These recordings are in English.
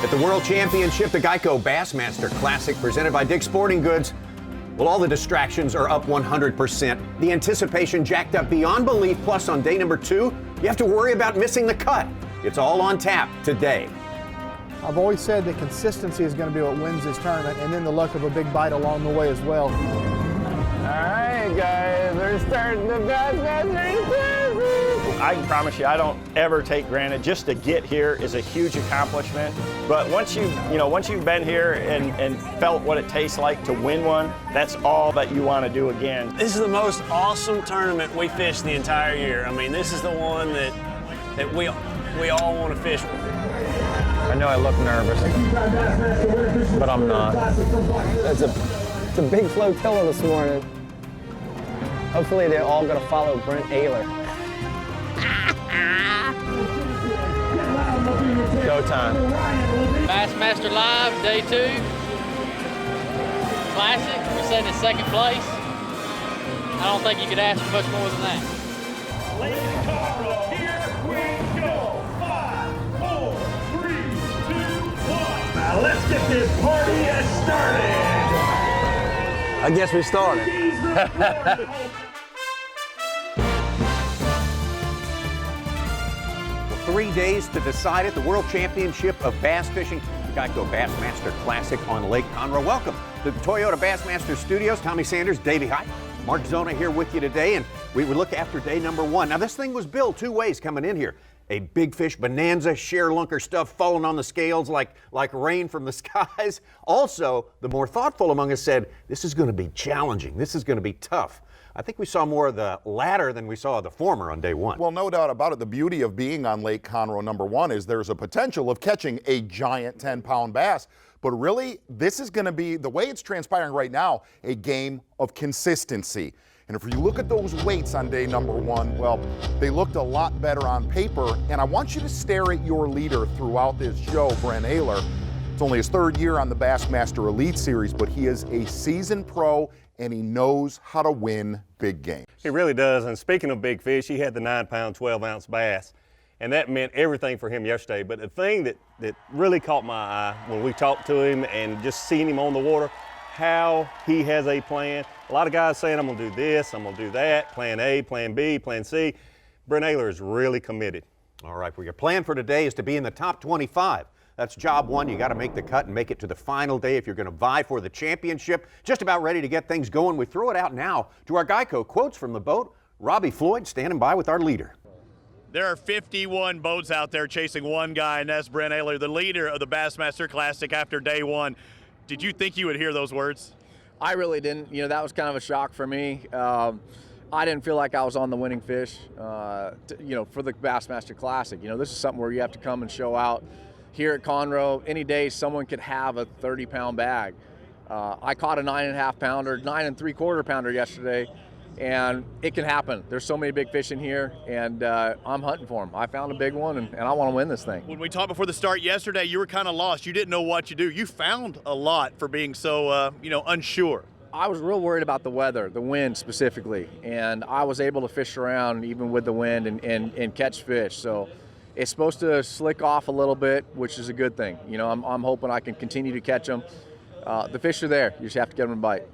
At the World Championship, the Geico Bassmaster Classic presented by Dick's Sporting Goods. Well, all the distractions are up 100%. The anticipation jacked up beyond belief. Plus, on day number 2, you have to worry about missing the cut. It's all on tap today. I've always said that consistency is going to be what wins this tournament, and then the luck of a big bite along the way as well. All right, guys, we're starting the Bassmaster Classic. I can promise you, I don't ever take granted. Just to get here is a huge accomplishment. But once you've been here and felt what it tastes like to win one, that's all that you want to do again. This is the most awesome tournament we fished the entire year. I mean, this is the one that we all want to fish. I know I look nervous, but I'm not. It's a big flotilla this morning. Hopefully they're all going to follow Brent Ehrler. Go time. Bassmaster Live, day 2. Classic, we set in second place. I don't think you could ask for much more than that. Lake Conroe, here we go. 5, 4, 3, 2, 1. Now let's get this party started. I guess we started. 3 days to decide it. The World Championship of Bass Fishing, the Geico Bassmaster Classic on Lake Conroe. Welcome to the Toyota Bassmaster Studios. Tommy Sanders, Davey Height, Mark Zona here with you today, and we would look after day number 1. Now, this thing was billed 2 ways coming in here. A big fish bonanza, share lunker stuff falling on the scales like rain from the skies. Also, the more thoughtful among us said, this is going to be challenging. This is going to be tough. I think we saw more of the latter than we saw the former on day 1. Well, no doubt about it. The beauty of being on Lake Conroe number 1 is there's a potential of catching a giant 10-pound bass. But really, this is going to be, the way it's transpiring right now, a game of consistency. And if you look at those weights on day number 1, well, they looked a lot better on paper. And I want you to stare at your leader throughout this show, Brent Ehrler. It's only his 3rd year on the Bassmaster Elite Series, but he is a seasoned pro and he knows how to win big games. He really does. And speaking of big fish, he had the 9-pound, 12-ounce bass. And that meant everything for him yesterday. But the thing that really caught my eye when we talked to him and just seeing him on the water, how he has a plan. A lot of guys saying, I'm going to do this, I'm going to do that, plan A, plan B, plan C. Brent Ehrler is really committed. All right, well, your plan for today is to be in the top 25. That's job 1. You got to make the cut and make it to the final day if you're going to vie for the championship. Just about ready to get things going. We throw it out now to our Geico quotes from the boat. Robbie Floyd standing by with our leader. There are 51 boats out there chasing one guy, and that's Brent Ehrler, the leader of the Bassmaster Classic after day 1. Did you think you would hear those words? I really didn't. You know, that was kind of a shock for me. I didn't feel like I was on the winning fish, for the Bassmaster Classic. You know, this is something where you have to come and show out. Here at Conroe, any day someone could have a 30-pound bag. I caught a 9.5 pounder, 9 3/4 pounder yesterday, and it can happen. There's so many big fish in here, and I'm hunting for them. I found a big one, and I want to win this thing. When we talked before the start yesterday, you were kind of lost. You didn't know what to do. You found a lot for being so, unsure. I was real worried about the weather, the wind specifically, and I was able to fish around even with the wind and catch fish. So it's supposed to slick off a little bit, which is a good thing. You know, I'm hoping I can continue to catch them. The fish are there. You just have to get them to bite.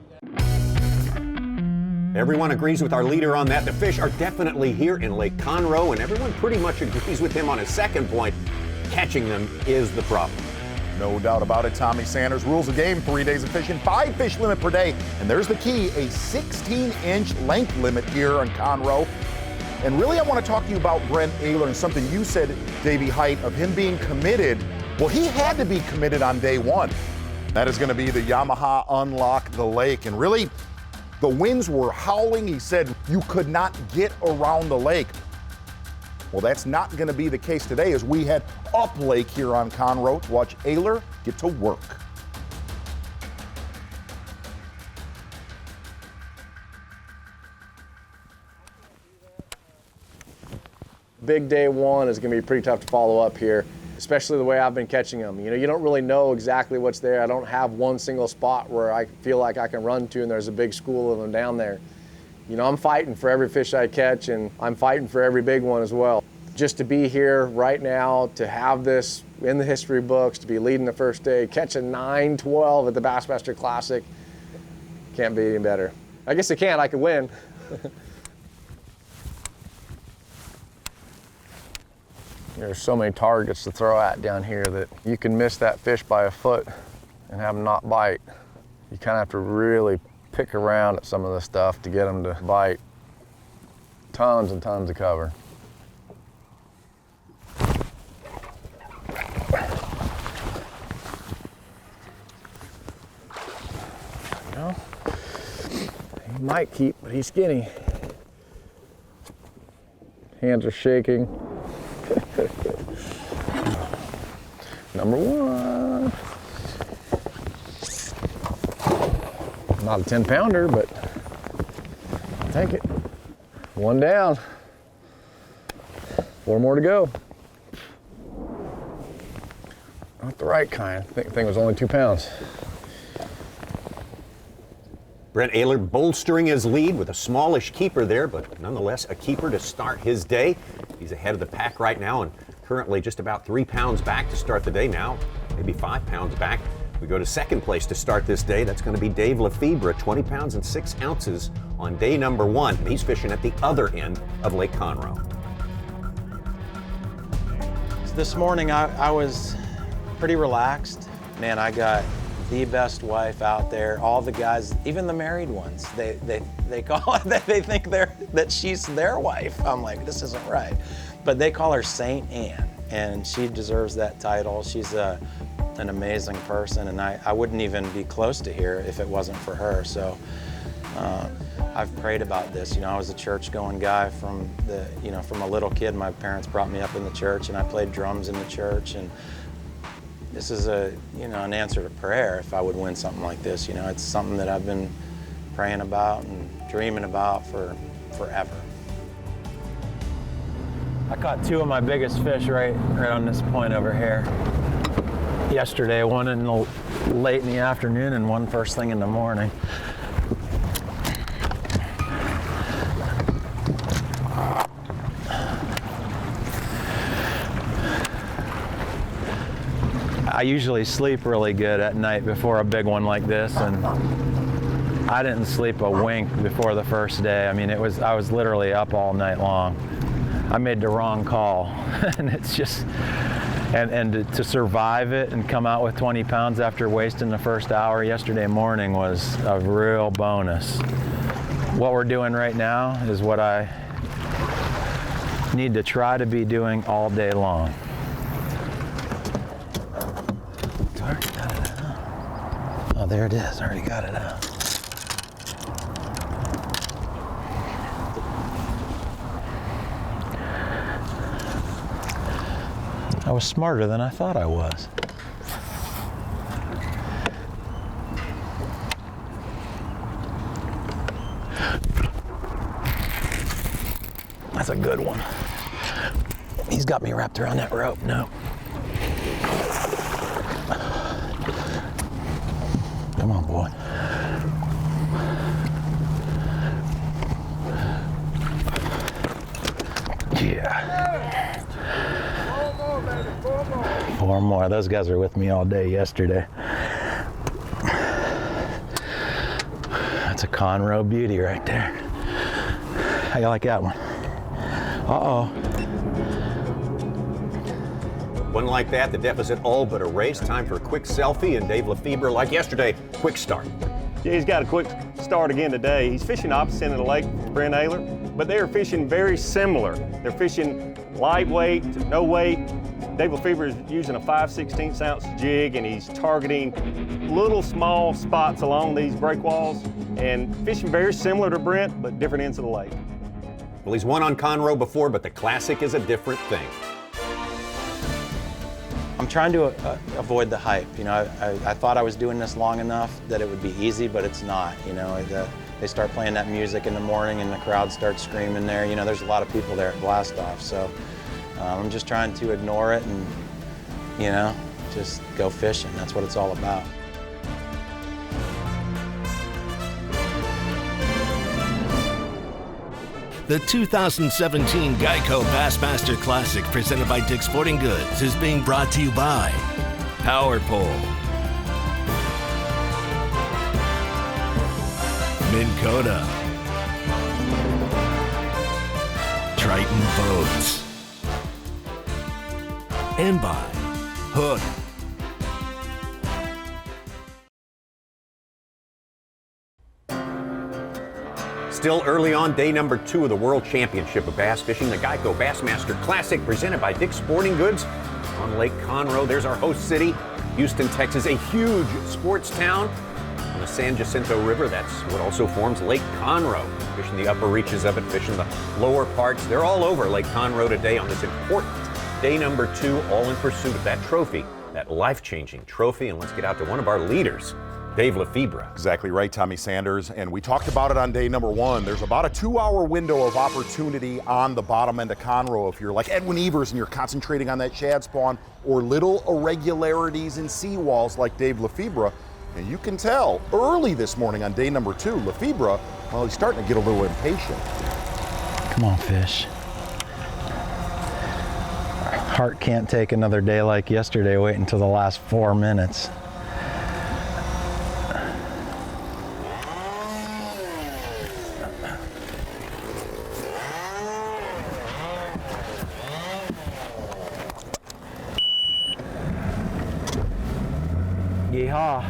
Everyone agrees with our leader on that. The fish are definitely here in Lake Conroe, and everyone pretty much agrees with him on his second point. Catching them is the problem. No doubt about it. Tommy Sanders, rules of game, 3 days of fishing, 5 fish limit per day. And there's the key, a 16-inch length limit here on Conroe. And really, I want to talk to you about Brent Ehrler and something you said, Davey Height, of him being committed. Well, he had to be committed on day 1. That is going to be the Yamaha Unlock the Lake. And really, the winds were howling. He said you could not get around the lake. Well, that's not going to be the case today as we head up lake here on Conroe to watch Ehrler get to work. Big day 1 is going to be pretty tough to follow up here, especially the way I've been catching them. You know, you don't really know exactly what's there. I don't have one single spot where I feel like I can run to and there's a big school of them down there. You know, I'm fighting for every fish I catch, and I'm fighting for every big one as well. just to be here right now, to have this in the history books, to be leading the first day, catching 9-12 at the Bassmaster Classic, can't be any better. I guess it can, I could win. There's so many targets to throw at down here that you can miss that fish by a foot and have them not bite. You kind of have to really pick around at some of the stuff to get them to bite. Tons and tons of cover. Well, he might keep, but he's skinny. Hands are shaking. Number one. Not a 10-pounder, but I'll take it. One down. 4 more to go. Not the right kind. I think the thing was only 2 pounds. Brent Ehrler bolstering his lead with a smallish keeper there, but nonetheless a keeper to start his day. He's ahead of the pack right now and currently just about 3 pounds back to start the day now, maybe 5 pounds back. We go to second place to start this day. That's going to be Dave Lefebvre, 20 pounds and 6 ounces on day number 1. He's fishing at the other end of Lake Conroe. This morning I was pretty relaxed. Man, I got the best wife out there. All the guys, even the married ones, they call it, they think that she's their wife. I'm like, this isn't right. But they call her Saint Anne, and she deserves that title. She's an amazing person, and I wouldn't even be close to here if it wasn't for her. So I've prayed about this. You know, I was a church-going guy from a little kid. My parents brought me up in the church, and I played drums in the church. And this is an answer to prayer. If I would win something like this, you know, it's something that I've been praying about and dreaming about for forever. I caught 2 of my biggest fish right on this point over here. Yesterday, one late in the afternoon and one first thing in the morning. I usually sleep really good at night before a big one like this, and I didn't sleep a wink before the first day. I mean, I was literally up all night long. I made the wrong call, and it's just, and to survive it and come out with 20 pounds after wasting the first hour yesterday morning was a real bonus. What we're doing right now is what I need to try to be doing all day long. Oh, there it is. I already got it out. I was smarter than I thought I was. That's a good one. He's got me wrapped around that rope. No. Come on, boy. Yeah. 4 more. Those guys were with me all day yesterday. That's a Conroe beauty right there. How you like that one? Uh-oh. One like that, the deficit all but erased. Time for a quick selfie, and Dave Lefebvre, like yesterday, quick start. Yeah, he's got a quick start again today. He's fishing opposite end of the lake from Brent Ehrler, but they are fishing very similar. They're fishing lightweight, no weight. Dave Lefebvre is using a 5/16 ounce jig, and he's targeting little small spots along these breakwalls and fishing very similar to Brent, but different ends of the lake. Well, he's won on Conroe before, but the Classic is a different thing. I'm trying to avoid the hype. You know, I thought I was doing this long enough that it would be easy, but it's not. You know, they start playing that music in the morning and the crowd starts screaming there. You know, there's a lot of people there at Blast Off, so I'm just trying to ignore it and, you know, just go fishing. That's what it's all about. The 2017 Geico Bassmaster Classic, presented by Dick's Sporting Goods, is being brought to you by Power Pole, Minn Kota, Triton Boats, and by Hook. Still early on, day number 2 of the World Championship of Bass Fishing, the Geico Bassmaster Classic, presented by Dick's Sporting Goods on Lake Conroe. There's our host city, Houston, Texas, a huge sports town on the San Jacinto River. That's what also forms Lake Conroe. Fishing the upper reaches of it, fishing the lower parts. They're all over Lake Conroe today on this important day number 2, all in pursuit of that trophy, that life-changing trophy. And let's get out to one of our leaders, Dave Lefebvre. Exactly right, Tommy Sanders. And we talked about it on day number 1. There's about a 2-hour window of opportunity on the bottom end of Conroe if you're like Edwin Evers and you're concentrating on that shad spawn or little irregularities in seawalls like Dave Lefebvre. And you can tell early this morning on day number 2, Lefebvre, well, he's starting to get a little impatient. Come on, fish. Heart can't take another day like yesterday, wait until the last 4 minutes. Yeehaw.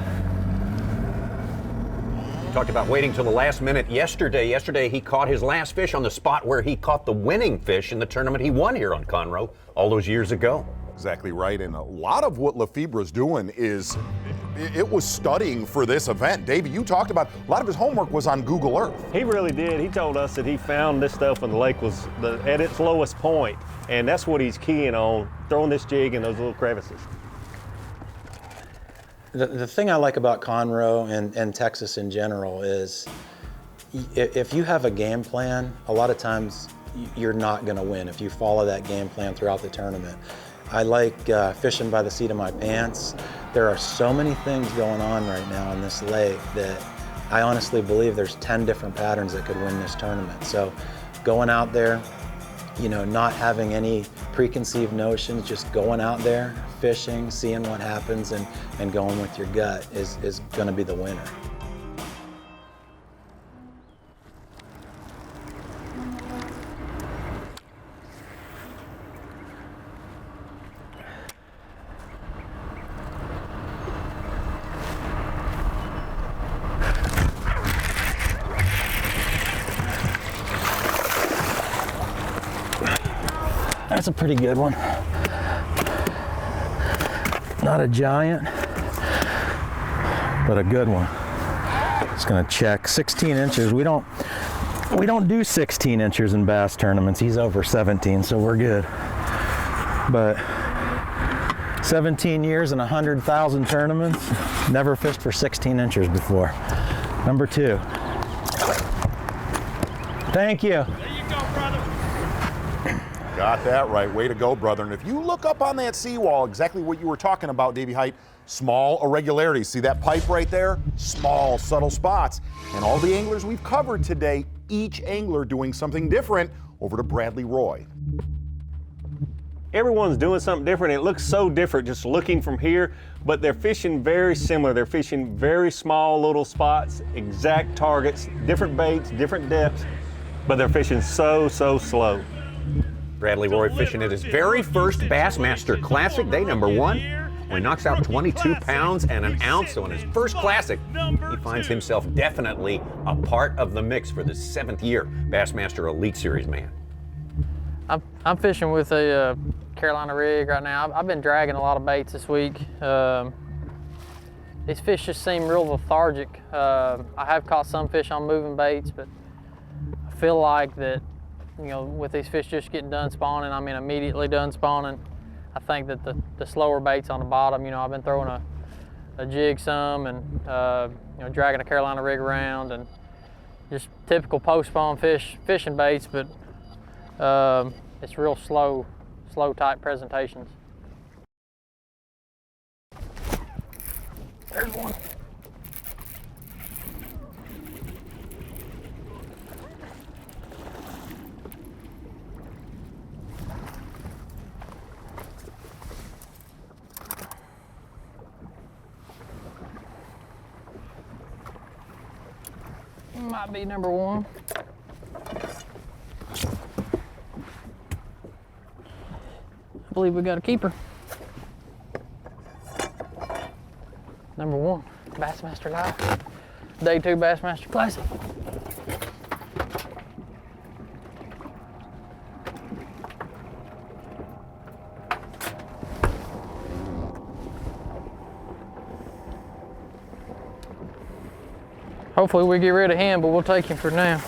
Talked about waiting till the last minute yesterday. Yesterday he caught his last fish on the spot where he caught the winning fish in the tournament he won here on Conroe all those years ago. Exactly right, and a lot of what Lefebvre's doing is, it was studying for this event. Davey, you talked about, a lot of his homework was on Google Earth. He really did. He told us that he found this stuff when the lake was at its lowest point, and that's what he's keying on, throwing this jig in those little crevices. The thing I like about Conroe and Texas in general is if you have a game plan, a lot of times you're not going to win if you follow that game plan throughout the tournament. I like fishing by the seat of my pants. There are so many things going on right now in this lake that I honestly believe there's 10 different patterns that could win this tournament. So going out there, you know, not having any preconceived notions, just going out there, fishing, seeing what happens, and going with your gut is going to be the winner. That's a pretty good one. Not a giant, but a good one. It's gonna check 16 inches. We don't do 16 inches in bass tournaments. He's over 17, so we're good. But 17 years and 100,000 tournaments, never fished for 16 inches before. Number 2. Thank you. Got that right. Way to go, brother. And if you look up on that seawall, exactly what you were talking about, Davey Height, small irregularities. See that pipe right there? Small, subtle spots. And all the anglers we've covered today, each angler doing something different. Over to Bradley Roy. Everyone's doing something different. It looks so different just looking from here, but they're fishing very similar. They're fishing very small little spots, exact targets, different baits, different depths, but they're fishing so slow. Bradley Roy fishing at his very first Bassmaster Classic, day number 1. When he knocks out 22 pounds and an ounce, so in his first Classic, he finds himself definitely a part of the mix for the 7th year Bassmaster Elite Series man. I'm fishing with a Carolina rig right now. I've been dragging a lot of baits this week. These fish just seem real lethargic. I have caught some fish on moving baits, but I feel like that, you know, with these fish just getting done spawning, I mean immediately done spawning, I think that the slower baits on the bottom, you know, I've been throwing a jig some and, you know, dragging a Carolina rig around and just typical post-spawn fishing baits, but it's real slow type presentations. There's one. might be number 1. I believe we got a keeper. Number 1, Bassmaster Live. Day 2 Bassmaster Classic. Hopefully we get rid of him, but we'll take him for now.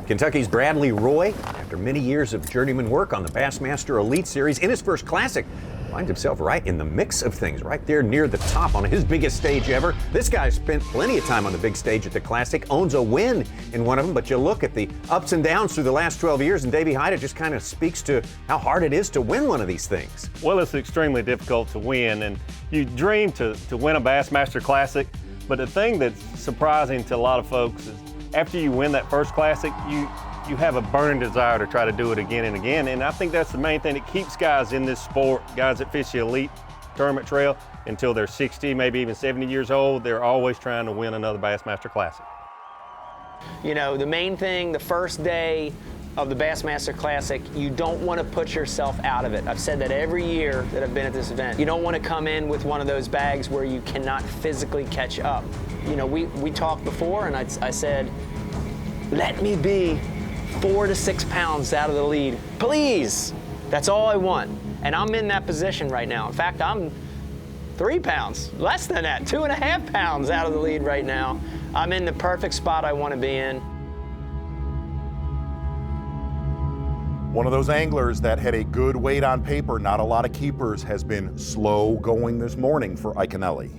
Kentucky's Bradley Roy, after many years of journeyman work on the Bassmaster Elite Series, in his first Classic, finds himself right in the mix of things, right there near the top on his biggest stage ever. This guy spent plenty of time on the big stage at the Classic, owns a win in one of them, but you look at the ups and downs through the last 12 years, and Davey Hyde, it just kind of speaks to how hard it is to win one of these things. Well, it's extremely difficult to win, and you dream to win a Bassmaster Classic, but the thing that's surprising to a lot of folks is after you win that first Classic, you have a burning desire to try to do it again and again, and I think that's the main thing that keeps guys in this sport, guys that fish the elite tournament trail until they're 60, maybe even 70 years old. They're always trying to win another Bassmaster Classic. You know, the main thing, the first day of the Bassmaster Classic, you don't want to put yourself out of it. I've said that every year that I've been at this event. You don't want to come in with one of those bags where you cannot physically catch up. You know, we talked before, and I said, let me be 4 to 6 pounds out of the lead, please. That's all I want. And I'm in that position right now. In fact, I'm 3 pounds, less than that, 2.5 pounds out of the lead right now. I'm in the perfect spot I want to be in. One of those anglers that had a good weight on paper, not a lot of keepers, has been slow going this morning for Iaconelli.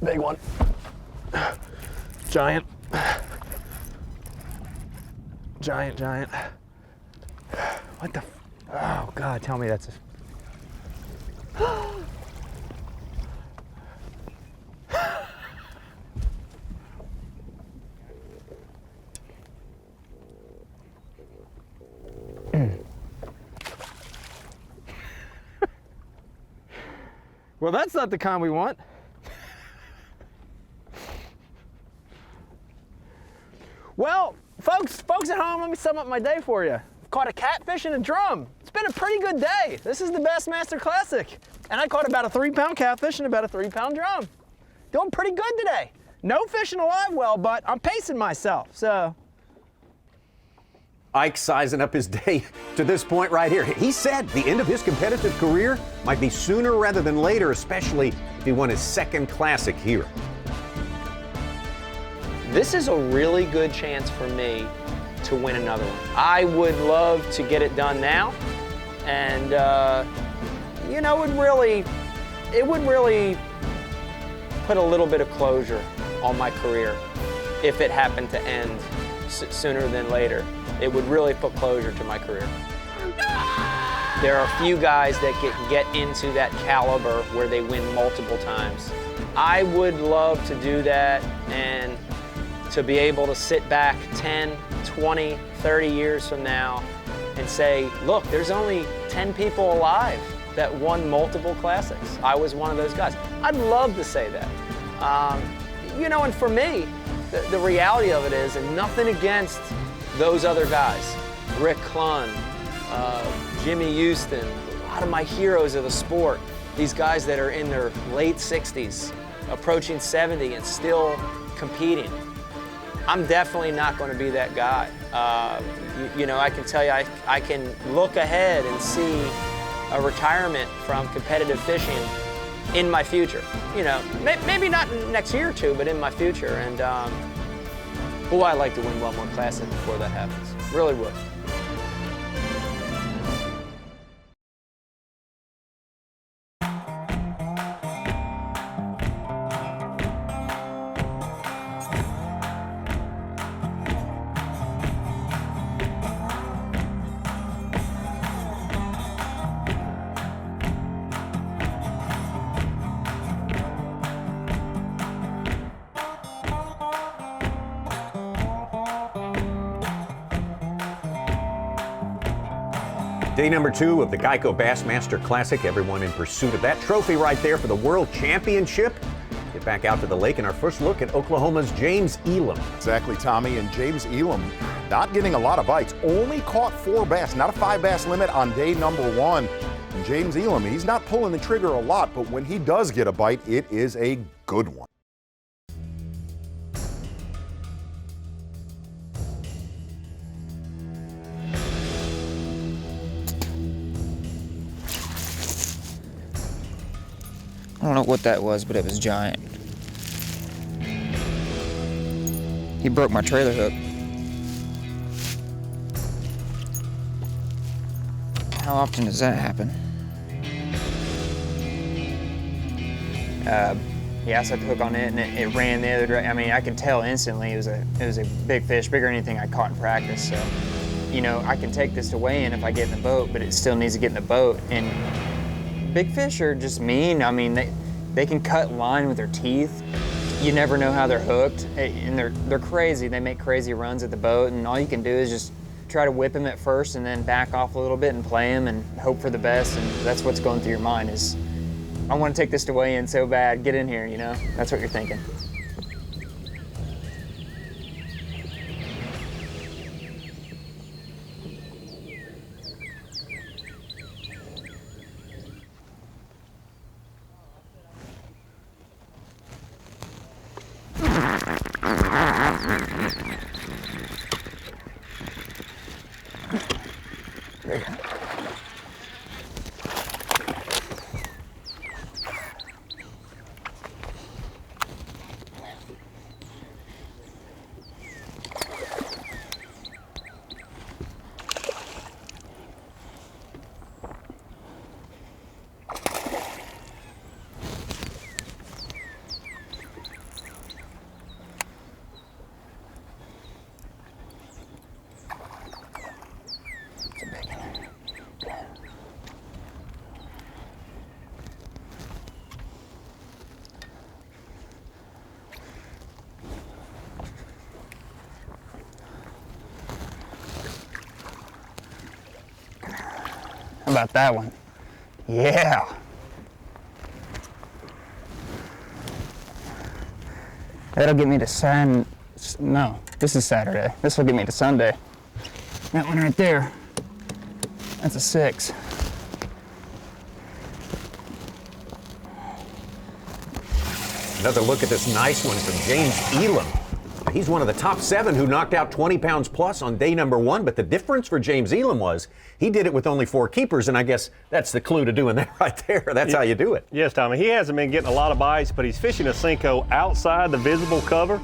Big one. Giant. Giant. What the? Oh God, tell me that's a. Well, that's not the kind we want. Well, folks at home, let me sum up my day for you. Caught a catfish and a drum. It's been a pretty good day. This is the Bassmaster Classic. And I caught about a 3-pound catfish and about a 3-pound drum. Doing pretty good today. No fish in a live well, but I'm pacing myself, so. Ike sizing up his day to this point right here. He said the end of his competitive career might be sooner rather than later, especially if he won his second Classic here. This is a really good chance for me to win another one. I would love to get it done now, and you know, it would really put a little bit of closure on my career if it happened to end sooner than later. It would really put closure to my career. There are a few guys that get into that caliber where they win multiple times. I would love to do that, and to be able to sit back 10, 20, 30 years from now and say, look, there's only 10 people alive that won multiple Classics. I was one of those guys. I'd love to say that. You know, and for me, the reality of it is, and nothing against those other guys, Rick Clunn, Jimmy Houston, a lot of my heroes of the sport, these guys that are in their late 60s, approaching 70 and still competing. I'm definitely not going to be that guy. You know, I can tell you, I can look ahead and see a retirement from competitive fishing in my future. You know, maybe not next year or two, but in my future. And boy, I'd like to win one more Classic before that happens. Really would. Day number 2 of the Geico Bassmaster Classic. Everyone in pursuit of that trophy right there for the World Championship. Get back out to the lake and our first look at Oklahoma's James Elam. Exactly, Tommy. And James Elam not getting a lot of bites. Only caught 4 bass, not a 5 bass limit on day number 1. And James Elam, he's not pulling the trigger a lot, but when he does get a bite, it is a good one. I don't know what that was, but it was giant. He broke my trailer hook. How often does that happen? Yeah, I set the hook on it and it ran the other direction. I mean, I could tell instantly it was a big fish, bigger than anything I caught in practice. So, you know, I can take this to weigh in if I get in the boat, but it still needs to get in the boat. And big fish are just mean. I mean, they can cut line with their teeth. You never know how they're hooked, and they're crazy. They make crazy runs at the boat, and all you can do is just try to whip them at first and then back off a little bit and play them and hope for the best. And that's what's going through your mind is, I want to take this to weigh in so bad. Get in here, you know? That's what you're thinking. How about that one? Yeah. That'll get me to no, this is Saturday. This will get me to Sunday. That one right there, that's a 6. Another look at this nice one from James Elam. He's one of the top 7 who knocked out 20 pounds plus on day number 1, but the difference for James Elam was he did it with only 4 keepers, and I guess that's the clue to doing that right there. That's how you do it. Yes, Tommy. He hasn't been getting a lot of bites, but he's fishing a Cinco outside the visible cover.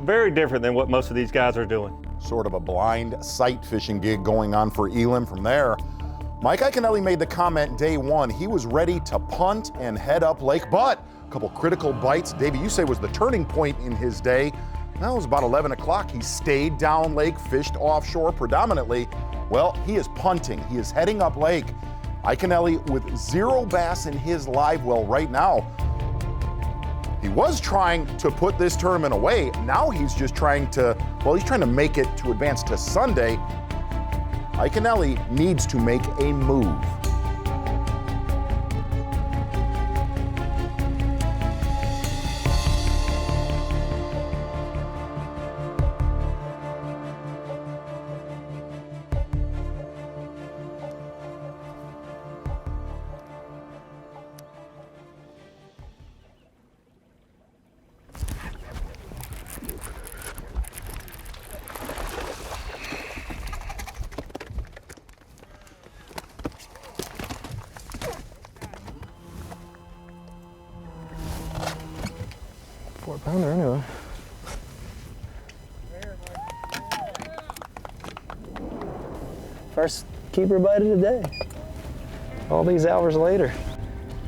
Very different than what most of these guys are doing. Sort of a blind sight fishing gig going on for Elam from there. Mike Iaconelli made the comment day 1. He was ready to punt and head up lake, but a couple critical bites. Davey, you say was the turning point in his day. Now it was about 11 o'clock. He stayed down lake, fished offshore predominantly. Well, he is punting. He is heading up lake. Iaconelli with 0 bass in his live well right now. He was trying to put this tournament away. Now he's just trying to, he's trying to make it to advance to Sunday. Iaconelli needs to make a move. Pounder anyway. First keeper bite of the day. All these hours later.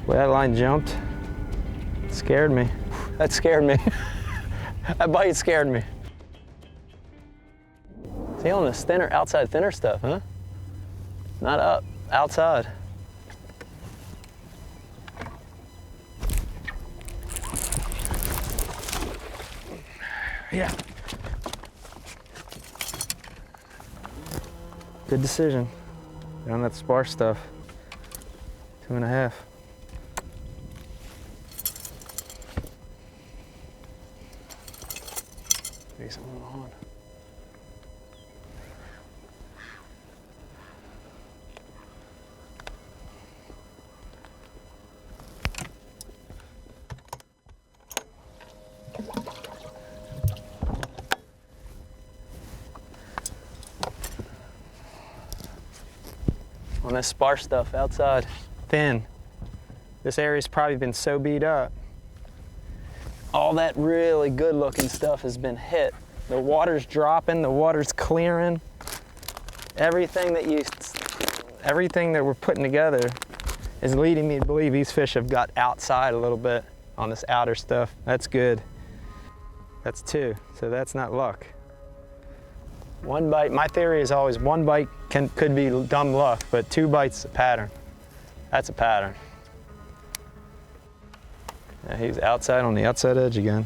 Well, that line jumped. It scared me. That scared me. That bite scared me. See, on this thinner, outside thinner stuff, huh? Not up, outside. Yeah. Good decision. Down that sparse stuff. 2.5. Decent little on. On this sparse stuff outside, thin. This area's probably been so beat up. All that really good looking stuff has been hit. The water's dropping, the water's clearing. Everything that we're putting together is leading me to believe these fish have got outside a little bit on this outer stuff. That's good. That's 2, so that's not luck. One bite, my theory is always one bite could be dumb luck, but 2 bites a pattern. That's a pattern. Yeah, he's outside on the outside edge again.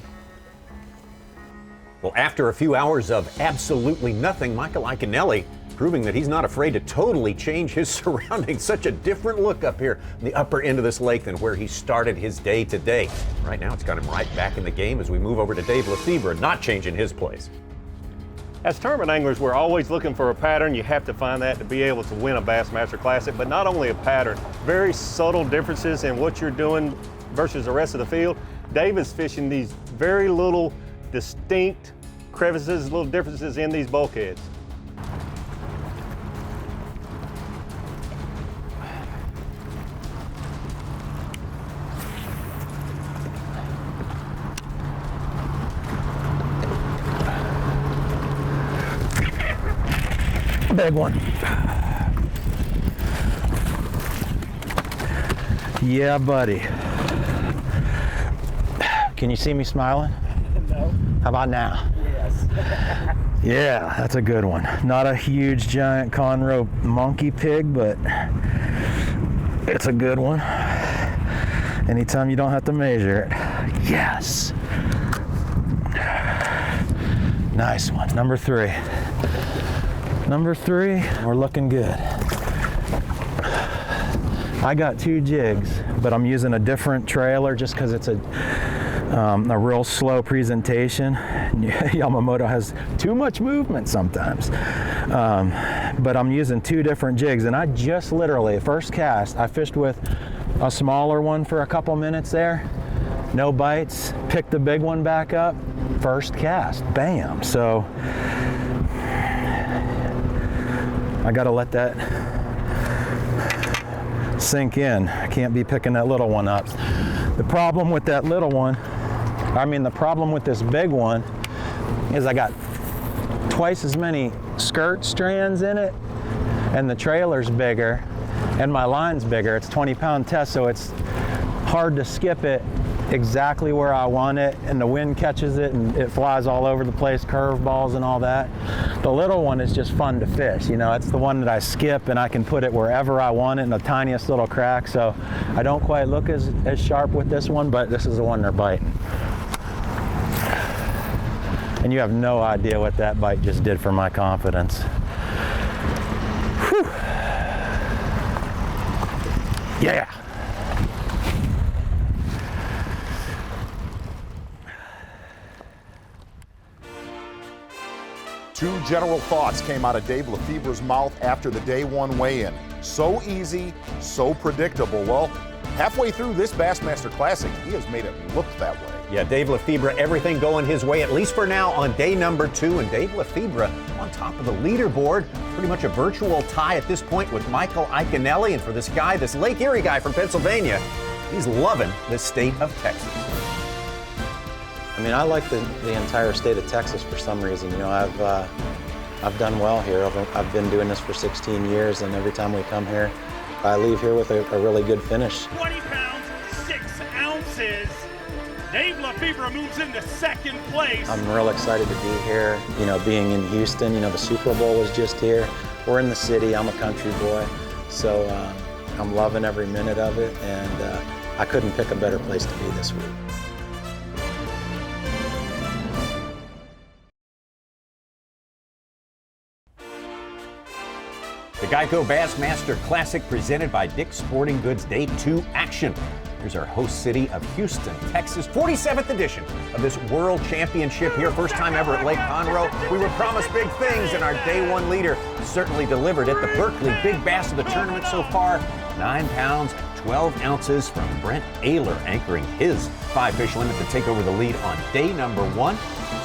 Well, after a few hours of absolutely nothing, Michael Iaconelli proving that he's not afraid to totally change his surroundings. Such a different look up here on the upper end of this lake than where he started his day today. Right now, it's got him right back in the game as we move over to Dave Lefebvre, not changing his place. As tournament anglers, we're always looking for a pattern. You have to find that to be able to win a Bassmaster Classic, but not only a pattern, very subtle differences in what you're doing versus the rest of the field. Dave is fishing these very little distinct crevices, little differences in these bulkheads. Big one. Yeah, buddy. Can you see me smiling? No. How about now? Yes. Yeah, that's a good one. Not a huge giant Conroe monkey pig, but it's a good one. Anytime you don't have to measure it. Yes. Nice one. Number 3. Number 3, we're looking good. I got 2 jigs, but I'm using a different trailer just because it's a real slow presentation. Yamamoto has too much movement sometimes. But I'm using 2 different jigs, and I just literally, first cast, I fished with a smaller one for a couple minutes there. No bites, picked the big one back up, first cast, bam. So I gotta let that sink in. I can't be picking that little one up. The problem with that little one, the problem with this big one is I got twice as many skirt strands in it, and the trailer's bigger, and my line's bigger. It's 20-pound test, so it's hard to skip it exactly where I want it, and the wind catches it and it flies all over the place, curveballs and all that. The little one is just fun to fish. You know, it's the one that I skip and I can put it wherever I want it in the tiniest little crack. So I don't quite look as sharp with this one, but this is the one they're biting. And you have no idea what that bite just did for my confidence. Whew. Yeah. Two general thoughts came out of Dave Lefebvre's mouth after the day 1 weigh-in. So easy, so predictable. Well, halfway through this Bassmaster Classic, he has made it look that way. Yeah, Dave Lefebvre, everything going his way, at least for now, on day number 2. And Dave Lefebvre on top of the leaderboard. Pretty much a virtual tie at this point with Michael Iaconelli. And for this guy, this Lake Erie guy from Pennsylvania, he's loving the state of Texas. I mean, I like the entire state of Texas for some reason. You know, I've done well here. I've been doing this for 16 years, and every time we come here, I leave here with a really good finish. 20 pounds, 6 ounces. Dave Lefebvre moves into second place. I'm real excited to be here. You know, being in Houston, you know, the Super Bowl was just here. We're in the city. I'm a country boy, so I'm loving every minute of it, and I couldn't pick a better place to be this week. The Geico Bassmaster Classic presented by Dick's Sporting Goods Day 2 action. Here's our host city of Houston, Texas, 47th edition of this World Championship here. First time ever at Lake Conroe. We were promised big things, and our Day 1 leader certainly delivered it. The Berkeley Big Bass of the tournament so far, 9 pounds and 12 ounces from Brent Ehrler, anchoring his 5-fish limit to take over the lead on day number 1.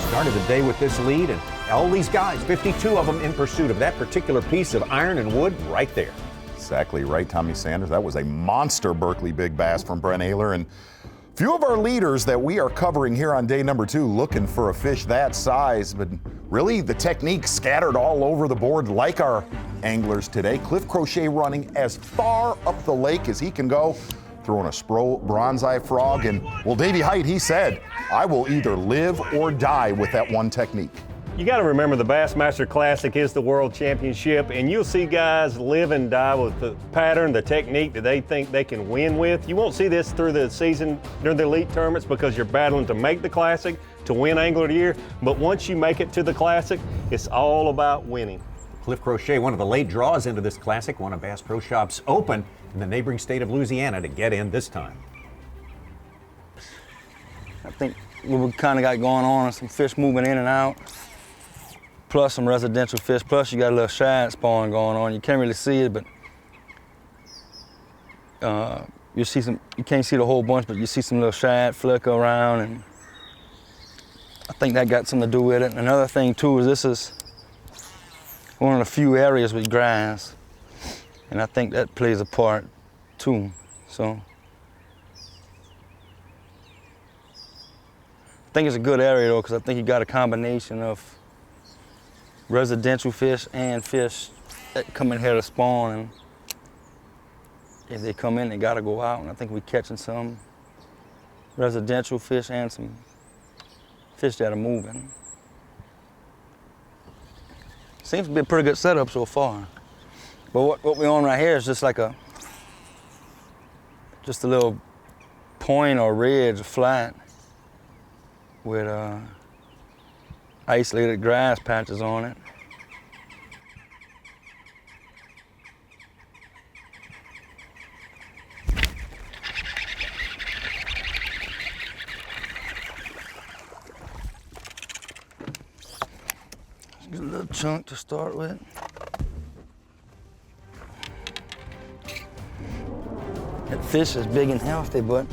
Started the day with this lead, and all these guys, 52 of them in pursuit of that particular piece of iron and wood right there. Exactly right, Tommy Sanders. That was a monster Berkeley Big Bass from Brent Ehrler. And few of our leaders that we are covering here on day number 2 looking for a fish that size, but really the technique scattered all over the board like our anglers today. Cliff Crochet running as far up the lake as he can go, throwing a Spro bronze-eye frog. And, well, Davey Height, he said, I will either live or die with that one technique. You got to remember the Bassmaster Classic is the World Championship, and you'll see guys live and die with the pattern, the technique that they think they can win with. You won't see this through the season during the elite tournaments because you're battling to make the Classic, to win Angler of the Year. But once you make it to the Classic, it's all about winning. Cliff Crochet, one of the late draws into this Classic, won a Bass Pro Shops Open in the neighboring state of Louisiana to get in this time. I think what we kind of got going on is some fish moving in and out, plus some residential fish, plus you got a little shad spawn going on. You can't really see it, but you can't see the whole bunch, but you see some little shad flicker around, and I think that got something to do with it. And another thing too is this is one of the few areas with grass, and I think that plays a part too. So I think it's a good area though, because I think you got a combination of residential fish and fish that come in here to spawn, and if they come in, they gotta go out. And I think we're catching some residential fish and some fish that are moving. Seems to be a pretty good setup so far. But what we're on right here is just like just a little point or ridge, flat, with isolated grass patches on it. Get a little chunk to start with. That fish is big and healthy, but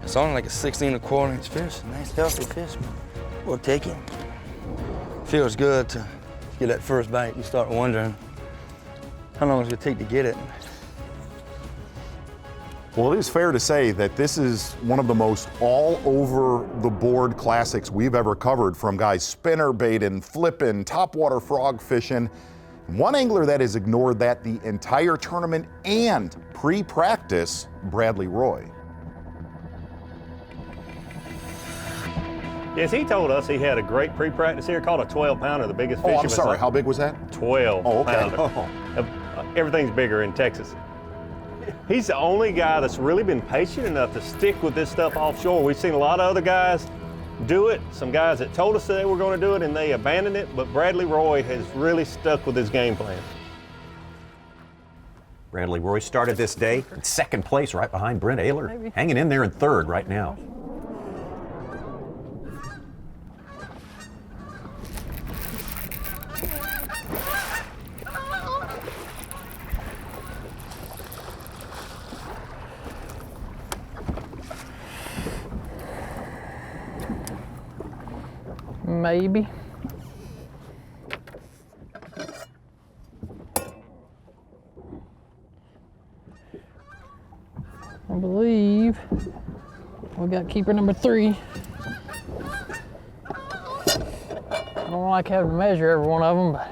it's only like a 16¼ inch fish, a nice healthy fish. We'll take it. Feels good to get that first bite. You start wondering how long it's gonna take to get it. Well, it is fair to say that this is one of the most all-over-the-board classics we've ever covered, from guys spinnerbaiting, flipping, topwater frog fishing. One angler that has ignored that the entire tournament and pre-practice, Bradley Roy. Yes, he told us he had a great pre-practice here, caught a 12-pounder, the biggest fish. Oh, I'm sorry, how big was that? 12 pounder. Everything's bigger in Texas. He's the only guy that's really been patient enough to stick with this stuff offshore. We've seen a lot of other guys do it, some guys that told us that they were going to do it and they abandoned it, but Bradley Roy has really stuck with his game plan. Bradley Roy started this day in second place right behind Brent Ehrler, hanging in there in third right now. Maybe. I believe we got keeper number 3. I don't like having to measure every one of them, but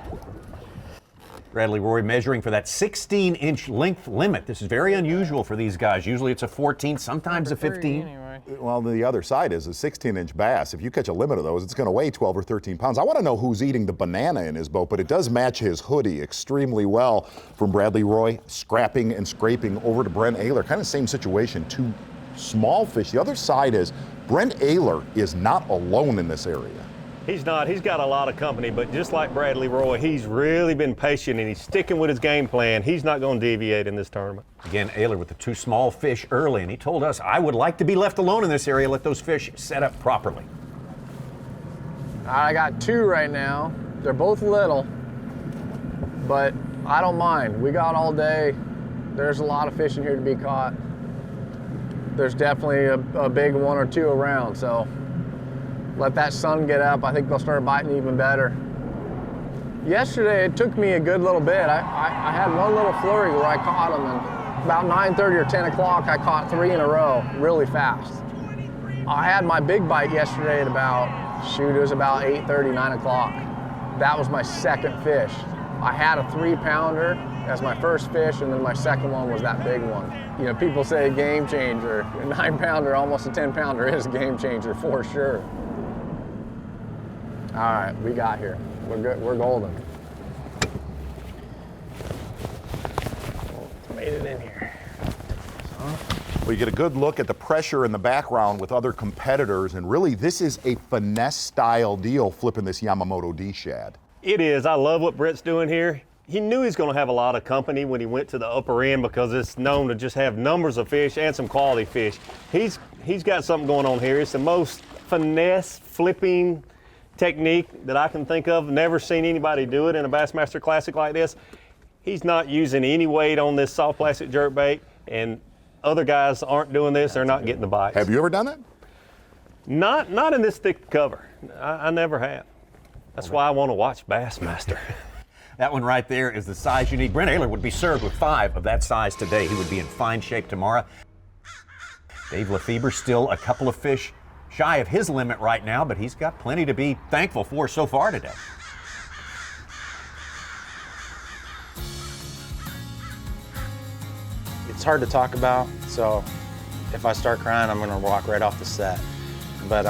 Bradley Roy measuring for that 16-inch length limit. This is very unusual for these guys. Usually it's a 14, sometimes a 15. anyway. Well, the other side is a 16-inch bass. If you catch a limit of those, it's going to weigh 12 or 13 pounds. I want to know who's eating the banana in his boat, but it does match his hoodie extremely well from Bradley Roy, scrapping and scraping over to Brent Ehrler. Kind of same situation, 2 small fish. The other side is Brent Ehrler is not alone in this area. He's not. He's got a lot of company, but just like Leroy, he's really been patient and he's sticking with his game plan. He's not going to deviate in this tournament. Again, Ehrler with the 2 small fish early, and he told us, I would like to be left alone in this area, let those fish set up properly. I got 2 right now. They're both little, but I don't mind. We got all day. There's a lot of fish in here to be caught. There's definitely a big 1 or 2 around, so let that sun get up. I think they'll start biting even better. Yesterday, it took me a good little bit. I had one little flurry where I caught them, and about 9:30 or 10 o'clock, I caught 3 in a row really fast. I had my big bite yesterday at about, it was about 8:30, 9 o'clock. That was my second fish. I had a 3-pounder as my first fish, and then my second one was that big one. You know, people say game changer. A 9-pounder, almost a 10-pounder is a game changer for sure. All right, we got here. We're good. We're golden. Made it in here. We get a good look at the pressure in the background with other competitors, and really this is a finesse style deal flipping this Yamamoto D-shad. It is. I love what Brent's doing here. He knew he's going to have a lot of company when he went to the upper end because it's known to just have numbers of fish and some quality fish. He's got something going on here. It's the most finesse flipping technique that I can think of. Never seen anybody do it in a Bassmaster Classic like this. He's not using any weight on this soft plastic jerkbait, and other guys aren't doing this. They're not getting the bites. Have you ever done that? Not in this thick cover. I never have. That's why I want to watch Bassmaster. That one right there is the size you need. Brent Ehrler would be served with 5 of that size today. He would be in fine shape tomorrow. Dave Lefebvre still a couple of fish shy of his limit right now, but he's got plenty to be thankful for so far today. It's hard to talk about, so if I start crying, I'm going to walk right off the set. But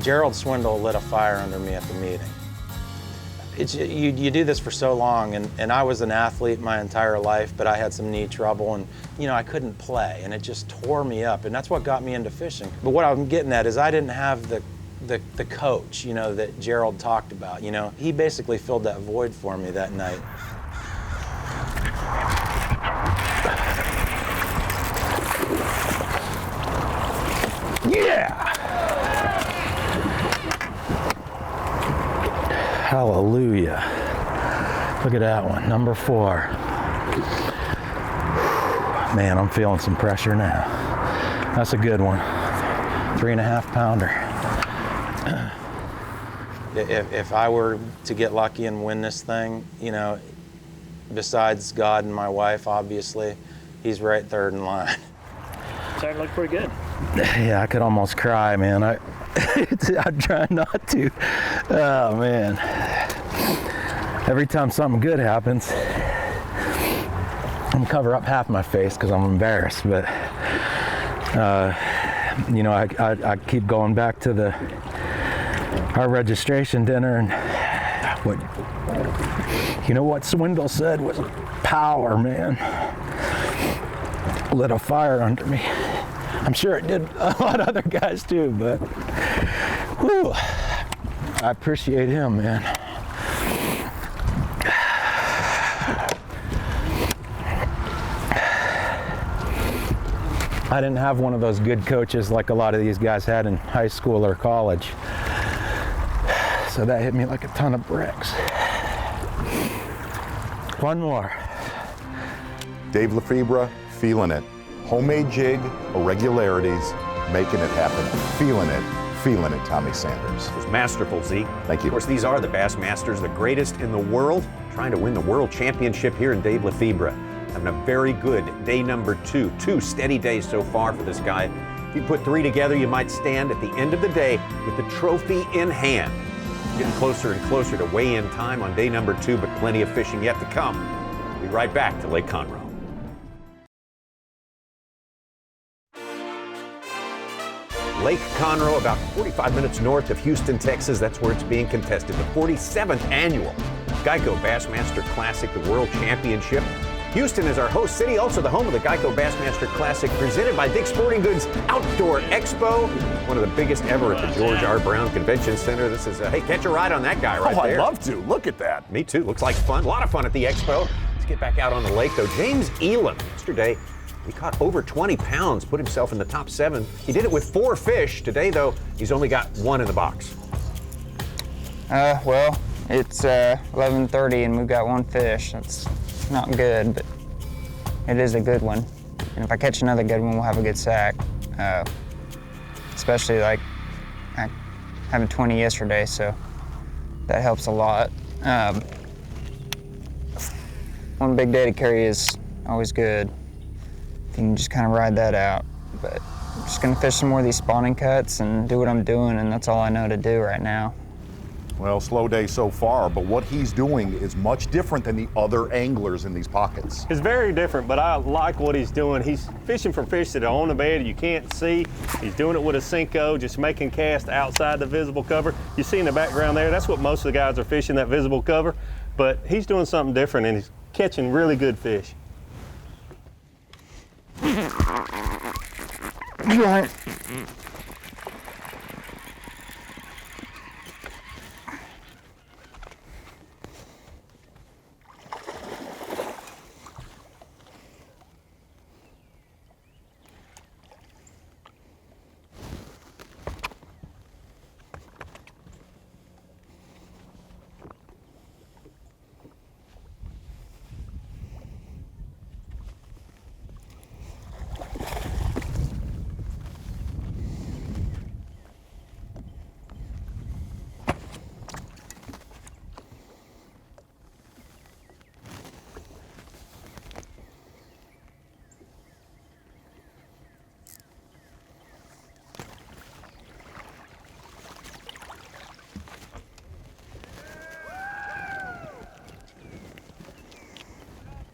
Gerald Swindle lit a fire under me at the meeting. You do this for so long, and I was an athlete my entire life, but I had some knee trouble, and you know, I couldn't play, and it just tore me up, and that's what got me into fishing. But what I'm getting at is I didn't have the coach, you know, that Gerald talked about. You know, he basically filled that void for me that night. Yeah! Hallelujah. Look at that one, number 4. Man, I'm feeling some pressure now. That's a good one. 3.5 pounder. If I were to get lucky and win this thing, you know, besides God and my wife, obviously, he's right third in line. Starting to look pretty good. Yeah, I could almost cry, man. I'm trying not to. Oh, man. Every time something good happens, I'm cover up half my face because I'm embarrassed. But, you know, I keep going back to our registration dinner, and what Swindle said was power, man. Lit a fire under me. I'm sure it did a lot of other guys too, but whew, I appreciate him, man. I didn't have one of those good coaches like a lot of these guys had in high school or college. So that hit me like a ton of bricks. One more. Dave Lefebvre, feeling it. Homemade jig, irregularities, making it happen. Feeling it, Tommy Sanders. It was masterful, Z. Thank you. Of course, these are the Bassmasters, the greatest in the world, trying to win the world championship here in Dave Lefebvre. Having a very good day number 2. 2 steady days so far for this guy. If you put 3 together, you might stand at the end of the day with the trophy in hand. Getting closer and closer to weigh-in time on day number 2, but plenty of fishing yet to come. We'll be right back to Lake Conroe. Lake Conroe, about 45 minutes north of Houston, Texas. That's where it's being contested. The 47th annual Geico Bassmaster Classic, the World Championship. Houston is our host city, also the home of the Geico Bassmaster Classic, presented by Dick's Sporting Goods Outdoor Expo, one of the biggest ever at the George R. Brown Convention Center. This is, hey, catch a ride on that guy right there. I'd love to. Look at that. Me too. Looks like fun. A lot of fun at the expo. Let's get back out on the lake, though. James Elam, yesterday, he caught over 20 pounds, put himself in the top 7. He did it with 4 fish. Today, though, he's only got 1 in the box. Well, it's 11:30 and we've got 1 fish. That's not good, but it is a good one. And if I catch another good one, we'll have a good sack. Especially like I having 20 yesterday, so that helps a lot. One big day to carry is always good. You can just kind of ride that out. But I'm just gonna fish some more of these spawning cuts and do what I'm doing, and that's all I know to do right now. Well, slow day so far, but what he's doing is much different than the other anglers in these pockets. It's very different, but I like what he's doing. He's fishing for fish that are on the bed you can't see. He's doing it with a Senko, just making casts outside the visible cover. You see in the background there, that's what most of the guys are fishing, that visible cover. But he's doing something different, and he's catching really good fish.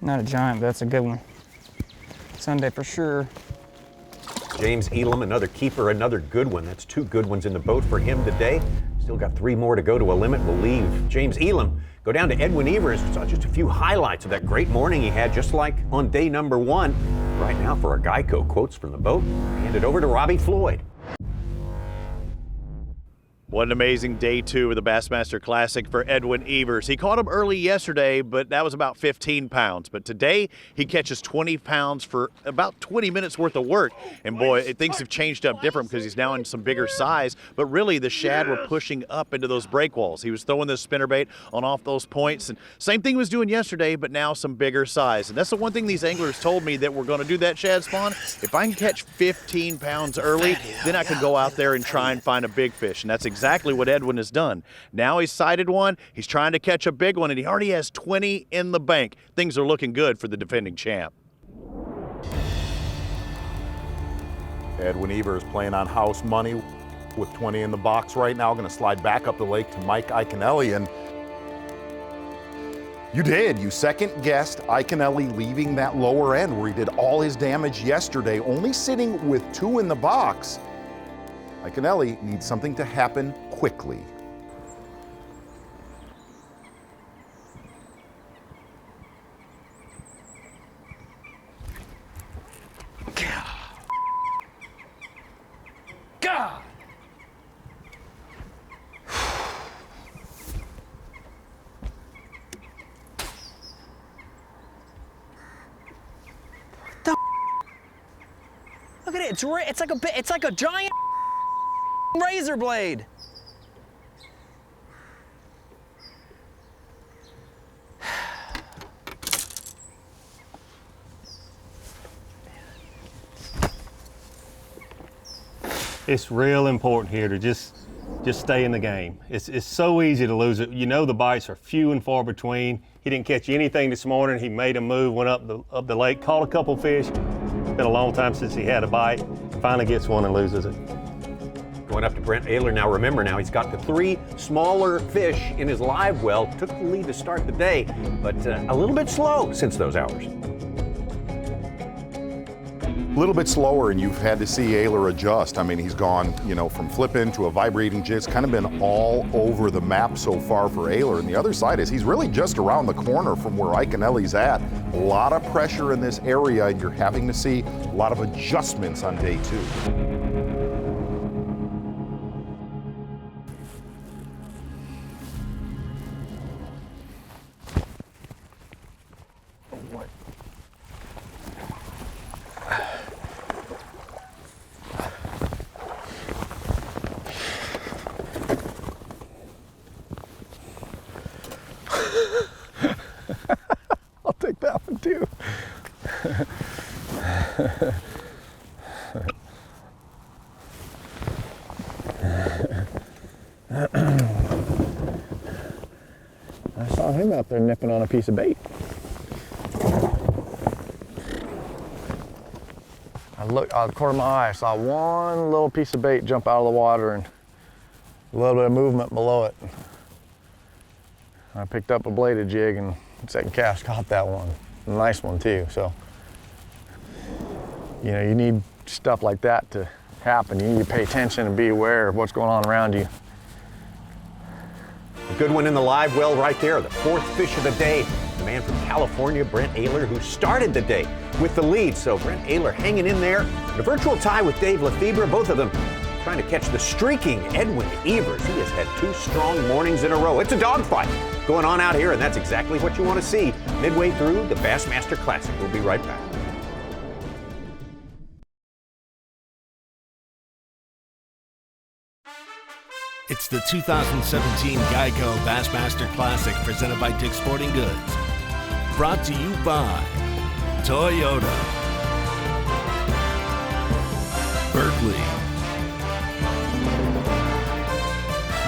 Not a giant, but that's a good one. Sunday for sure. James Elam, another keeper, another good one. That's 2 good ones in the boat for him today. Still got 3 more to go to a limit. We'll leave James Elam, go down to Edwin Evers. Saw just a few highlights of that great morning he had, just like on day number 1. Right now for our Geico quotes from the boat, hand it over to Robbie Floyd. What an amazing day 2 of the Bassmaster Classic for Edwin Evers. He caught him early yesterday, but that was about 15 pounds. But today, he catches 20 pounds for about 20 minutes worth of work. And boy, things have changed up different because he's now in some bigger size. But really, the shad were pushing up into those break walls. He was throwing this spinnerbait on off those points. And same thing he was doing yesterday, but now some bigger size. And that's the one thing these anglers told me, that we're going to do that shad spawn. If I can catch 15 pounds early, then I can go out there and try and find a big fish. And that's exactly what Edwin has done. Now he's sighted one, he's trying to catch a big one, and he already has 20 in the bank. Things are looking good for the defending champ. Edwin Evers playing on house money with 20 in the box right now. Going to slide back up the lake to Mike Iaconelli, and you second-guessed Iaconelli leaving that lower end where he did all his damage yesterday, only sitting with 2 in the box. Iaconelli needs something to happen quickly. God! Look at it. It's like a giant razor blade. It's real important here to just stay in the game. It's so easy to lose it. You know the bites are few and far between. He didn't catch anything this morning. He made a move, went up the lake, caught a couple fish. It's been a long time since he had a bite. Finally gets one and loses it. Going up to Brent Ehrler now. Remember now, he's got the 3 smaller fish in his live well. Took the lead to start the day, but a little bit slow since those hours. A little bit slower, and you've had to see Ehrler adjust. I mean, he's gone, you know, from flipping to a vibrating jig. It's kind of been all over the map so far for Ehrler. And the other side is he's really just around the corner from where Iaconelli's at. A lot of pressure in this area, and you're having to see a lot of adjustments on day 2. I'll take that one too. I saw him out there nipping on a piece of bait. I looked out of the corner of my eye, I saw one little piece of bait jump out of the water and a little bit of movement below it. I picked up a bladed jig and second cast caught that one. A nice one too. So, you know, you need stuff like that to happen. You need to pay attention and be aware of what's going on around you. A good one in the live well right there, the 4th fish of the day. The man from California, Brent Ehrler, who started the day with the lead. So Brent Ehrler hanging in there. A virtual tie with Dave Lefebvre, both of them trying to catch the streaking Edwin Evers. He has had 2 strong mornings in a row. It's a dogfight going on out here, and that's exactly what you want to see midway through the Bassmaster Classic. We'll be right back. It's the 2017 Geico Bassmaster Classic presented by Dick's Sporting Goods. Brought to you by Toyota, Berkeley,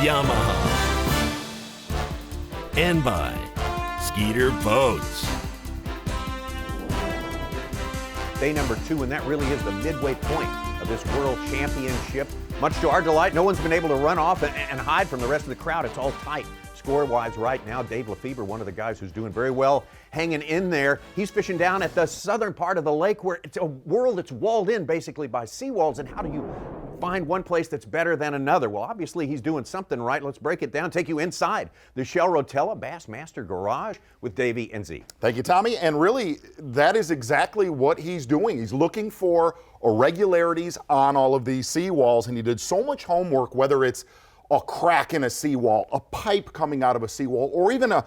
Yamaha, and by Skeeter Boats. Day number 2, and that really is the midway point of this World Championship. Much to our delight, no one's been able to run off and hide from the rest of the crowd. It's all tight score-wise right now. Dave Lefebvre, one of the guys who's doing very well, hanging in there. He's fishing down at the southern part of the lake where it's a world that's walled in basically by seawalls. And how do you find one place that's better than another? Well, obviously he's doing something right. Let's break it down, take you inside the Shell Rotella Bassmaster Garage with Davey and Z. Thank you, Tommy. And really, that is exactly what he's doing. He's looking for irregularities on all of these seawalls, and he did so much homework, whether it's a crack in a seawall, a pipe coming out of a seawall, or even a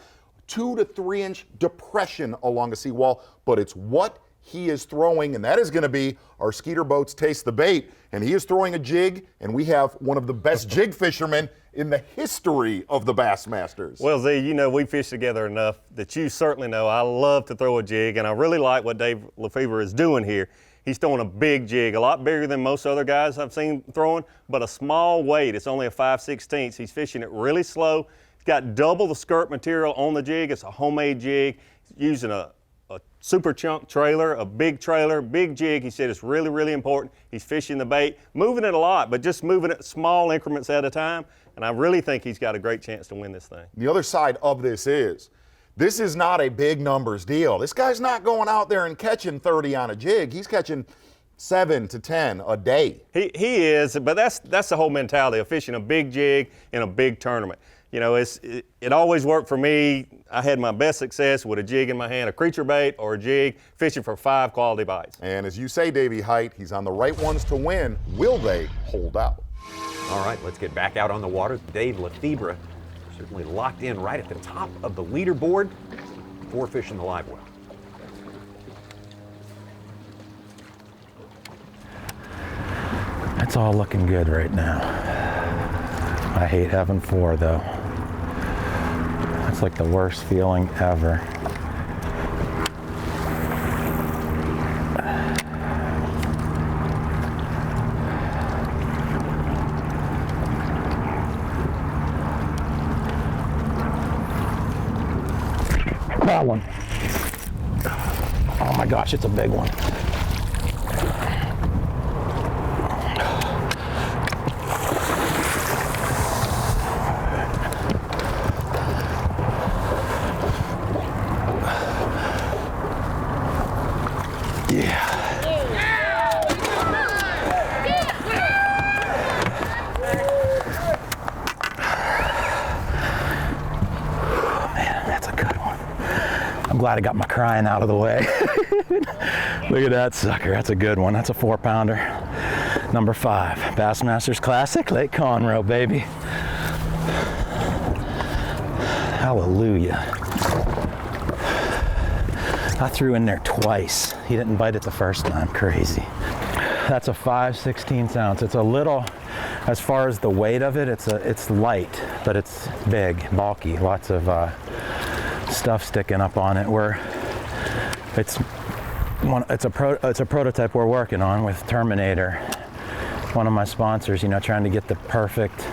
2 to 3 inch depression along a seawall, but it's what he is throwing, and that is going to be our Skeeter Boats Taste the Bait. And he is throwing a jig, and we have one of the best jig fishermen in the history of the Bassmasters. Well, Z, you know we fish together enough that you certainly know I love to throw a jig, and I really like what Dave Lefebvre is doing here. He's throwing a big jig, a lot bigger than most other guys I've seen throwing, but a small weight. It's only a 5/16. He's fishing it really slow. He's got double the skirt material on the jig. It's a homemade jig. He's using a super chunk trailer, a big trailer, big jig. He said it's really, really important. He's fishing the bait, moving it a lot, but just moving it small increments at a time. And I really think he's got a great chance to win this thing. The other side of this is not a big numbers deal. This guy's not going out there and catching 30 on a jig. He's catching 7 to 10 a day. He is, but that's the whole mentality of fishing a big jig in a big tournament. You know, it always worked for me. I had my best success with a jig in my hand, a creature bait or a jig, fishing for 5 quality bites. And as you say, Davey Height, he's on the right ones to win. Will they hold out? All right, let's get back out on the water. Dave Lefebvre certainly locked in right at the top of the leaderboard. 4 fish in the live well. It's all looking good right now. I hate having 4 though. It's like the worst feeling ever. That one. Oh my gosh, it's a big one. I'm glad I got my crying out of the way. Look at that sucker, that's a good one. That's a 4-pounder. Number 5, Bassmaster Classic, Lake Conroe, baby. Hallelujah. I threw in there twice. He didn't bite it the first time, crazy. That's a 5/16 ounce. It's a little, as far as the weight of it, it's light, but it's big, bulky, lots of stuff sticking up on it. It's a prototype we're working on with Terminator, one of my sponsors, you know, trying to get the perfect,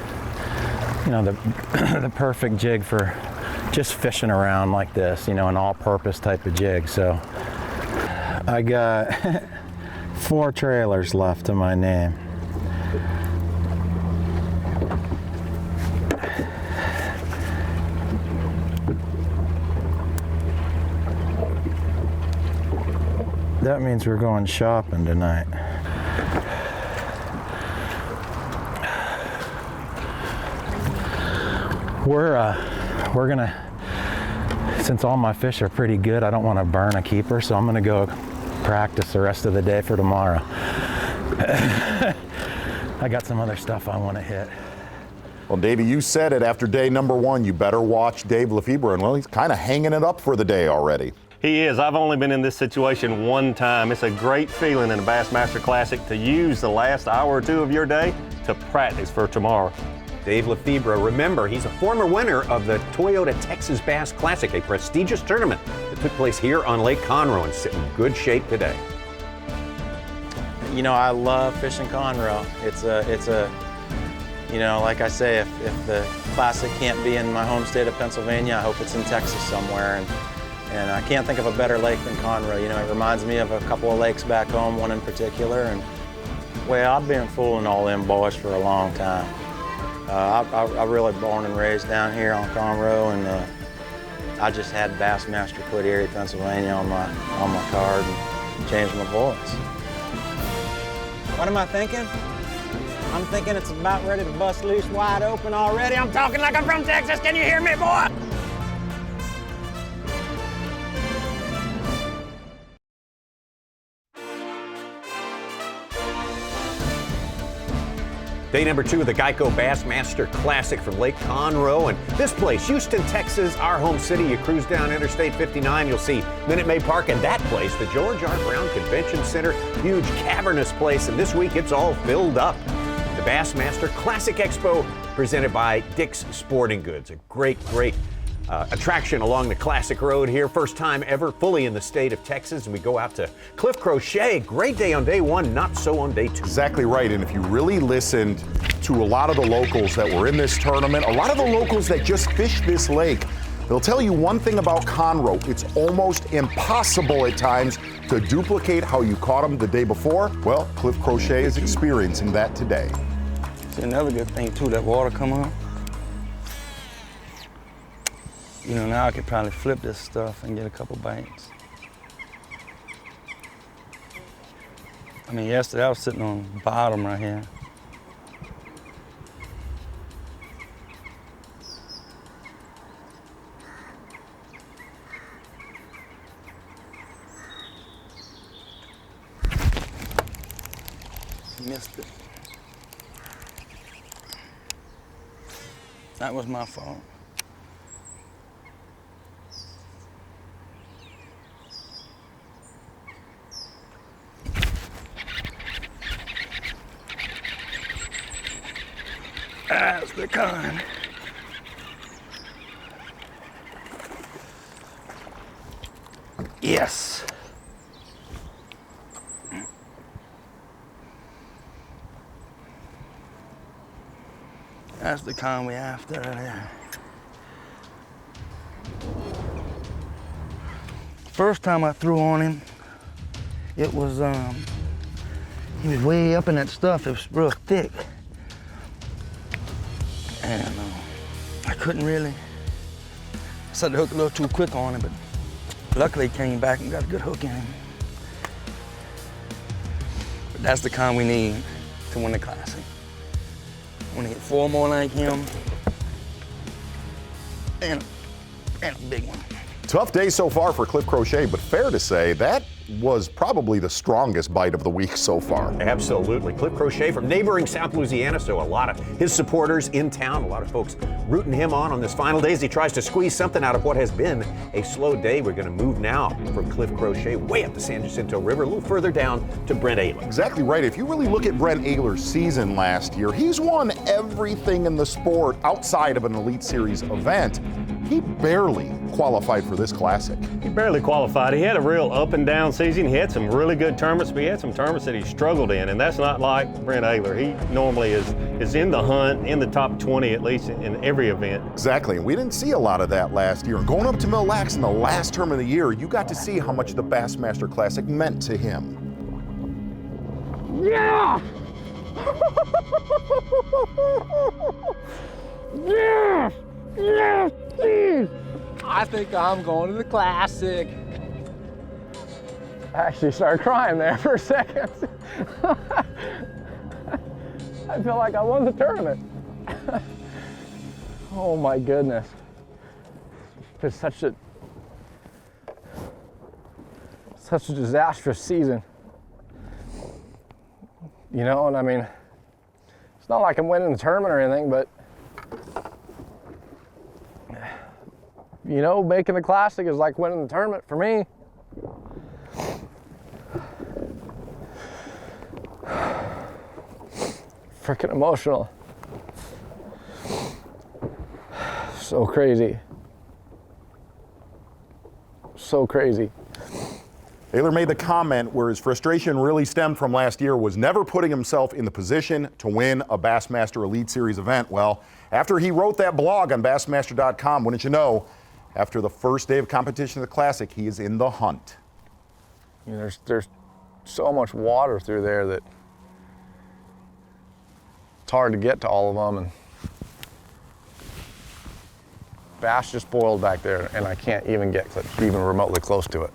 you know, the perfect jig for just fishing around like this, you know, an all-purpose type of jig. So I got 4 trailers left to my name. That means we're going shopping tonight. We're gonna, since all my fish are pretty good, I don't want to burn a keeper, so I'm gonna go practice the rest of the day for tomorrow. I got some other stuff I want to hit. Well, Davey, you said it after day number 1, you better watch Dave Lefebvre, and well, he's kind of hanging it up for the day already. He is. I've only been in this situation one time. It's a great feeling in a Bassmaster Classic to use the last hour or 2 of your day to practice for tomorrow. Dave Lefebvre, remember, he's a former winner of the Toyota Texas Bass Classic, a prestigious tournament that took place here on Lake Conroe, and sitting in good shape today. You know, I love fishing Conroe. It's a, you know, like I say, if the Classic can't be in my home state of Pennsylvania, I hope it's in Texas somewhere. And I can't think of a better lake than Conroe. You know, it reminds me of a couple of lakes back home, one in particular. And well, I've been fooling all them boys for a long time. I really born and raised down here on Conroe, and I just had Bassmaster put Erie, Pennsylvania on my card and changed my voice. What am I thinking? I'm thinking it's about ready to bust loose wide open already. I'm talking like I'm from Texas. Can you hear me, boy? Day number 2 of the Geico Bassmaster Classic from Lake Conroe. And this place, Houston, Texas, our home city. You cruise down Interstate 59, you'll see Minute Maid Park, and that place, the George R. Brown Convention Center, huge cavernous place. And this week, it's all filled up. The Bassmaster Classic Expo, presented by Dick's Sporting Goods. A great attraction along the Classic Road here. First time ever fully in the state of Texas. And we go out to Cliff Crochet. Great day on day 1, not so on day 2. Exactly right. And if you really listened to a lot of the locals that were in this tournament, a lot of the locals that just fished this lake, they'll tell you one thing about Conroe. It's almost impossible at times to duplicate how you caught them the day before. Well, Cliff Crochet is experiencing that today. See, another good thing too, that water come up. You know, now I could probably flip this stuff and get a couple bites. I mean, yesterday I was sitting on the bottom right here. Missed it. That was my fault. That's the kind. Yes. That's the kind we after there. First time I threw on him, it was he was way up in that stuff. It was real thick. And I couldn't really, I set the hook a little too quick on it, but luckily he came back and got a good hook in him. But that's the kind we need to win the Classic. I want to hit 4 more like him, and a big one. Tough day so far for Cliff Crochet, but fair to say that was probably the strongest bite of the week so far. Absolutely. Cliff Crochet from neighboring South Louisiana, so a lot of his supporters in town, a lot of folks rooting him on this final day as he tries to squeeze something out of what has been a slow day. We're going to move now from Cliff Crochet way up the San Jacinto River, a little further down to Brent Ehrler. Exactly right. If you really look at Brent Ehrler's season last year, he's won everything in the sport outside of an Elite Series event. He barely qualified for this classic. He barely qualified. He had a real up and down season. He had some really good tournaments, but he had some tournaments that he struggled in, and that's not like Brent Ehrler. He normally is in the hunt, in the top 20 at least in every event. Exactly, and we didn't see a lot of that last year. And going up to Mille Lacs in the last term of the year, you got to see how much the Bassmaster Classic meant to him. Yeah! Yeah! Yes, please! I think I'm going to the Classic. I actually started crying there for a second. I feel like I won the tournament. Oh my goodness. It's such a disastrous season. You know, and I mean, it's not like I'm winning the tournament or anything, but you know, making the Classic is like winning the tournament for me. Freaking emotional. So crazy. So crazy. Ehrler made the comment where his frustration really stemmed from last year was never putting himself in the position to win a Bassmaster Elite Series event. Well, after he wrote that blog on Bassmaster.com, wouldn't you know, after the first day of competition of the Classic, he is in the hunt. You know, there's so much water through there that it's hard to get to all of them, and bass just boiled back there, and I can't even get even remotely close to it.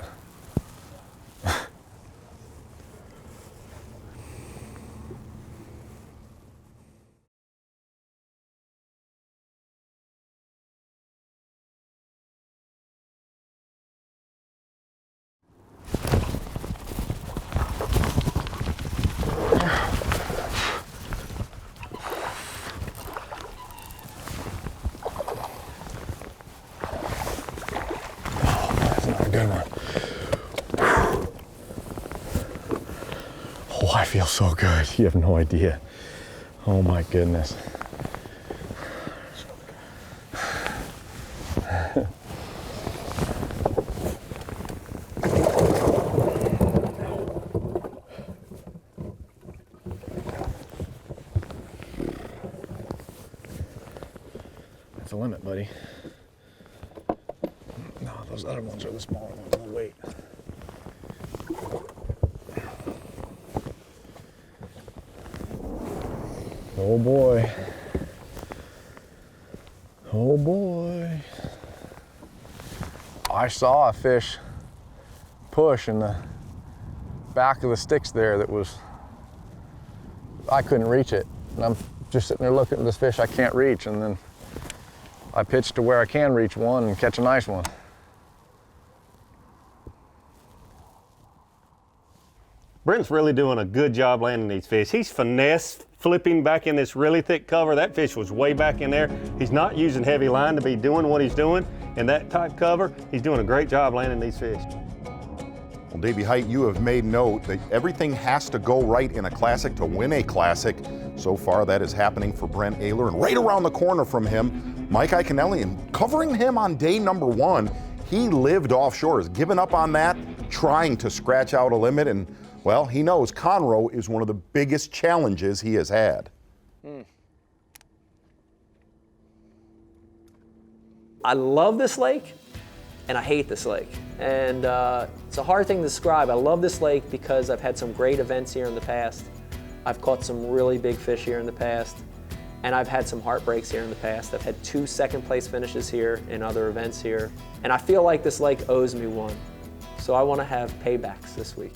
Oh, I feel so good. You have no idea. Oh my goodness. That's the limit, buddy. No, those other ones are the smaller ones. No, wait. Oh boy. Oh boy. I saw a fish push in the back of the sticks there that was, I couldn't reach it. And I'm just sitting there looking at this fish I can't reach, and then I pitched to where I can reach one and catch a nice one. Brent's really doing a good job landing these fish. He's finesse flipping back in this really thick cover. That fish was way back in there. He's not using heavy line to be doing what he's doing in that tight cover. He's doing a great job landing these fish. Well, Davey Height, you have made note that everything has to go right in a Classic to win a Classic. So far, that is happening for Brent Ehrler. And right around the corner from him, Mike Iaconelli. And covering him on day number one, he lived offshore, has given up on that, trying to scratch out a limit. And, well, he knows Conroe is one of the biggest challenges he has had. I love this lake, and I hate this lake. And it's a hard thing to describe. I love this lake because I've had some great events here in the past. I've caught some really big fish here in the past, and I've had some heartbreaks here in the past. I've had 2 second-place finishes here in other events here, and I feel like this lake owes me one. So I want to have paybacks this week.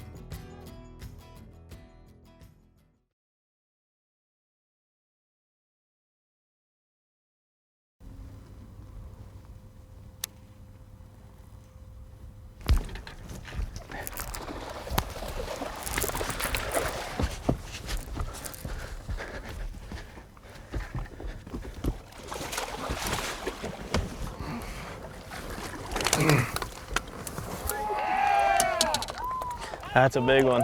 That's a big one.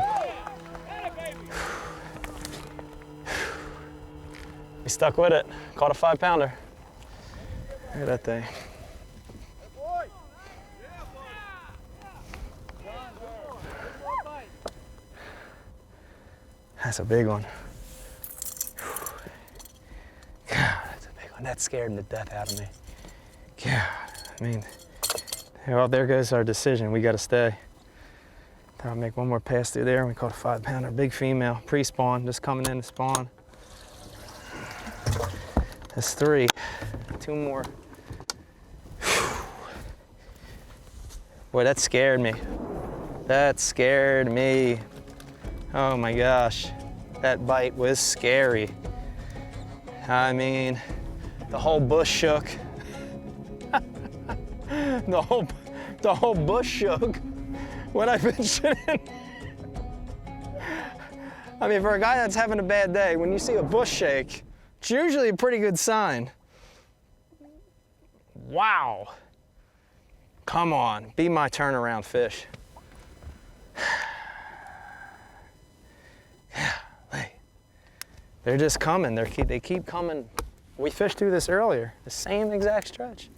We stuck with it. Caught a 5-pounder. Look at that thing. That's a big one. God, that's a big one. That scared the death out of me. God, I mean, well, there goes our decision. We got to stay. Thought I'd make one more pass through there, and we caught a 5-pounder. Big female, pre-spawn, just coming in to spawn. That's 3. 2 more. Boy, that scared me. That scared me. Oh my gosh, that bite was scary. I mean, the whole bush shook. the whole bush shook when I fished it in. I mean, for a guy that's having a bad day, when you see a bush shake, it's usually a pretty good sign. Wow. Come on, be my turnaround fish. They're just coming. They keep coming. We fished through this earlier, the same exact stretch.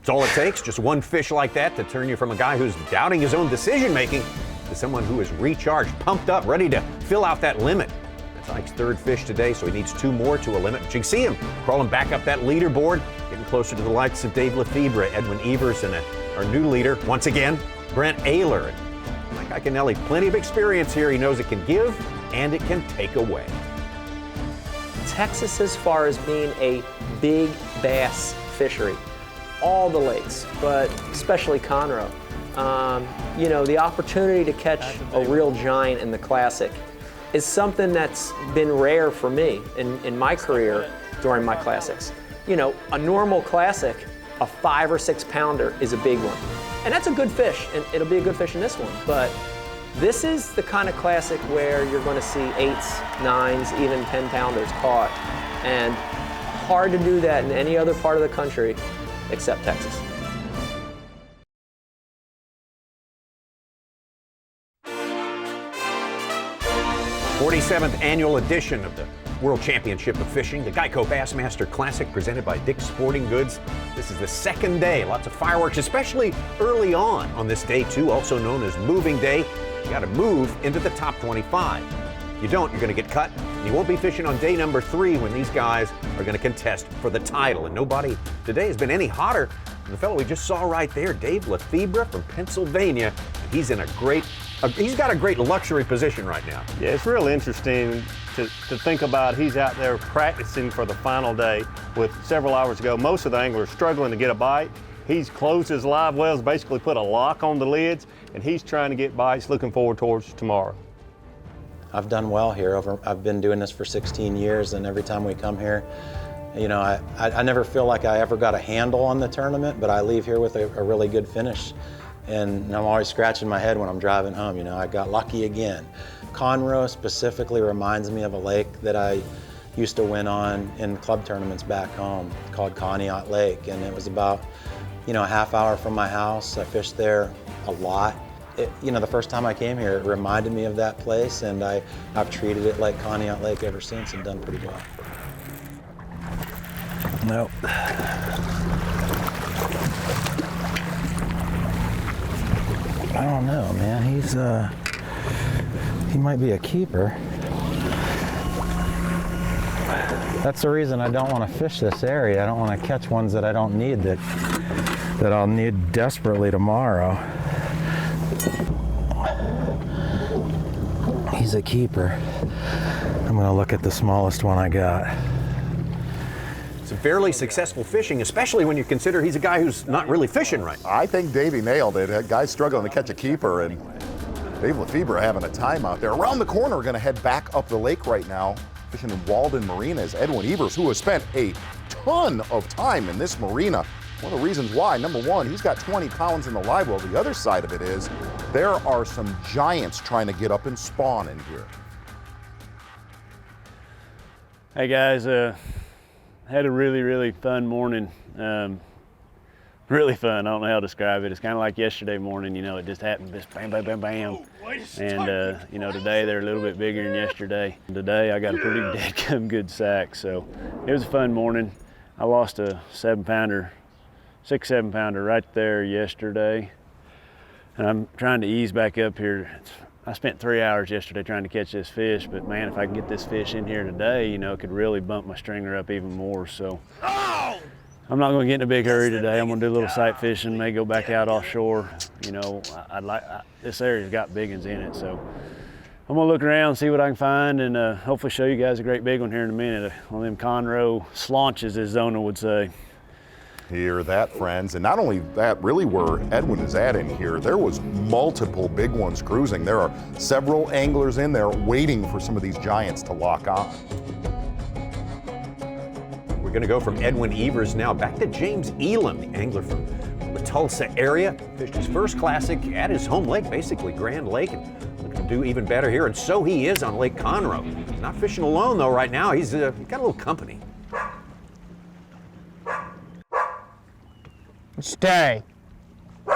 It's all it takes, just one fish like that to turn you from a guy who's doubting his own decision-making to someone who is recharged, pumped up, ready to fill out that limit. That's Ike's 3rd fish today, so he needs 2 more to a limit. But you can see him crawling back up that leaderboard, getting closer to the likes of Dave Lefebvre, Edwin Evers, and our new leader, once again, Brent Ehrler. Like Iaconelli, plenty of experience here. He knows it can give and it can take away. Texas, as far as being a big bass fishery, all the lakes, but especially Conroe. You know, the opportunity to catch a real giant in the Classic is something that's been rare for me in my career during my Classics. You know, a normal Classic, a 5 or 6 pounder is a big one. And that's a good fish, and it'll be a good fish in this one. But this is the kind of Classic where you're going to see 8s, 9s, even 10-pounders caught. And hard to do that in any other part of the country except Texas. The 47th annual edition of the World Championship of Fishing, the Geico Bassmaster Classic, presented by Dick's Sporting Goods. This is the 2nd day. Lots of fireworks, especially early on this day, too, also known as Moving Day. You got to move into the top 25. If you don't, you're going to get cut. And you won't be fishing on day number 3 when these guys are going to contest for the title. And nobody today has been any hotter than the fellow we just saw right there, Dave Lefebvre from Pennsylvania. He's in he's got a great luxury position right now. Yeah, it's real interesting to think about. He's out there practicing for the final day with several hours to go. Most of the anglers struggling to get a bite. He's closed his live wells, basically put a lock on the lids, and he's trying to get bites, looking forward towards tomorrow. I've done well here. I've been doing this for 16 years, and every time we come here, you know, I never feel like I ever got a handle on the tournament, but I leave here with a really good finish. And I'm always scratching my head when I'm driving home, you know, I got lucky again. Conroe specifically reminds me of a lake that I used to win on in club tournaments back home called Conneaut Lake, and it was about, you know, a half hour from my house. I fished there a lot. You know, the first time I came here, it reminded me of that place, and I've treated it like Conneaut Lake ever since and done pretty well. Nope. I don't know, man. He might be a keeper. That's the reason I don't want to fish this area. I don't want to catch ones that I don't need that I'll need desperately tomorrow. He's a keeper. I'm gonna look at the smallest one I got. It's a fairly successful fishing, especially when you consider he's a guy who's not really fishing right. I think Davey nailed it. A guy's struggling to catch a keeper, and Dave Lefebvre having a time out there. Around the corner, we're gonna head back up the lake right now, fishing in Walden Marina is Edwin Evers, who has spent a ton of time in this marina. One of the reasons why, number one, he's got 20 pounds in the live well. The other side of it is there are some giants trying to get up and spawn in here. Hey guys, had a really fun morning. really fun. I don't know how to describe it. It's kind of like yesterday morning, you know, it just happened, just bam, bam, bam, bam. And, you know, today they're a little bit bigger than yesterday. Today I got a pretty dead good sack, so it was a fun morning. I lost a 7-pounder, 6-7-pounder right there yesterday. And I'm trying to ease back up here. I spent 3 hours yesterday trying to catch this fish, but man, if I can get this fish in here today, you know, it could really bump my stringer up even more. So I'm not going to get in a big hurry today. I'm going to do a little sight fishing, may go back out offshore. You know, this area's got big ones in it, so I'm going to look around, see what I can find, and hopefully show you guys a great big one here in a minute. One of them Conroe slaunches, as Zona would say. Hear that, friends. And not only that, really where Edwin is at in here, there was multiple big ones cruising. There are several anglers in there waiting for some of these giants to lock on. We're going to go from Edwin Evers now back to James Elam, the angler from the Tulsa area. Fished his first classic at his home lake, basically Grand Lake, and looking to do even better here. And so he is on Lake Conroe. He's not fishing alone though right now. He's got a little company. Stay. You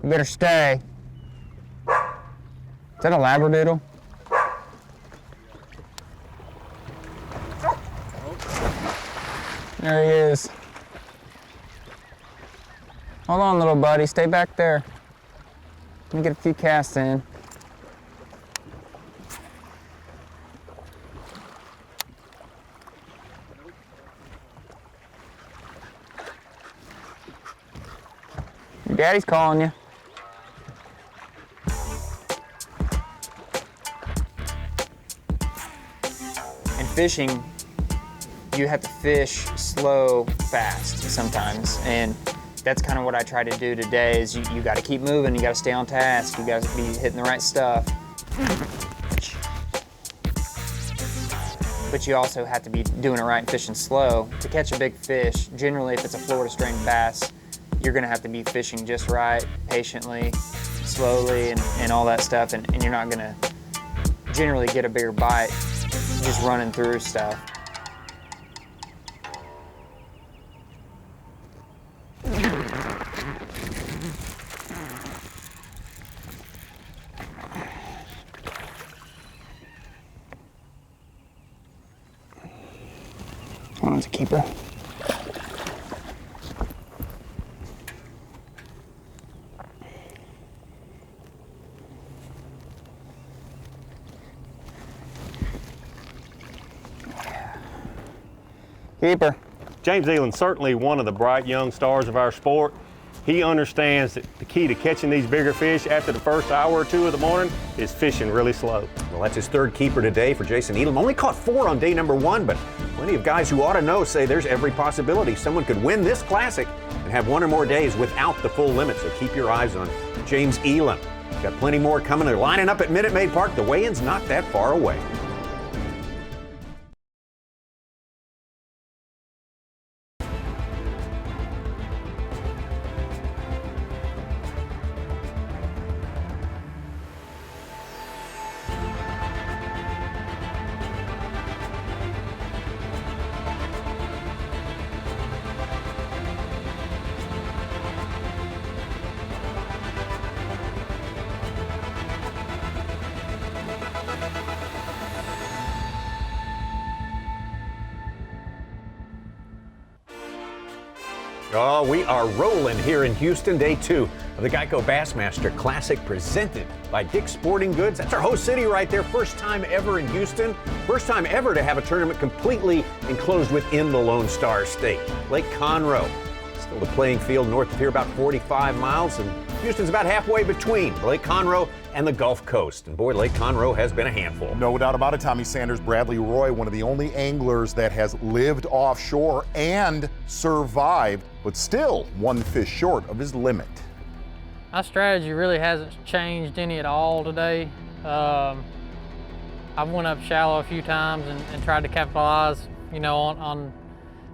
better stay. Is that a Labradoodle? There he is. Hold on, little buddy. Stay back there. Let me get a few casts in. Your daddy's calling you. In fishing, you have to fish slow, fast sometimes, and that's kind of what I try to do today. Is you got to keep moving, you got to stay on task, you got to be hitting the right stuff. But you also have to be doing it right and fishing slow. To catch a big fish, generally if it's a Florida strain bass, you're gonna have to be fishing just right, patiently, slowly, and all that stuff, and you're not gonna generally get a bigger bite just running through stuff. That one's a keeper. Keeper. James Elam's certainly one of the bright young stars of our sport. He understands that the key to catching these bigger fish after the first hour or two of the morning is fishing really slow. Well, that's his third keeper today for Jason Elam. Only caught 4 on day number 1, but plenty of guys who ought to know say there's every possibility someone could win this classic and have 1 or more days without the full limit. So keep your eyes on James Elam. Got plenty more coming. They're lining up at Minute Maid Park. The weigh-in's not that far away. Oh, we are rolling here in Houston, day 2 of the Geico Bassmaster Classic presented by Dick's Sporting Goods. That's our host city right there. First time ever in Houston. First time ever to have a tournament completely enclosed within the Lone Star State. Lake Conroe. Still the playing field north of here about 45 miles, and Houston's about halfway between Lake Conroe and the Gulf Coast. And boy, Lake Conroe has been a handful. No doubt about it, Tommy Sanders. Bradley Roy, one of the only anglers that has lived offshore and survived, but still 1 fish short of his limit. My strategy really hasn't changed any at all today. I've went up shallow a few times and tried to capitalize, you know, on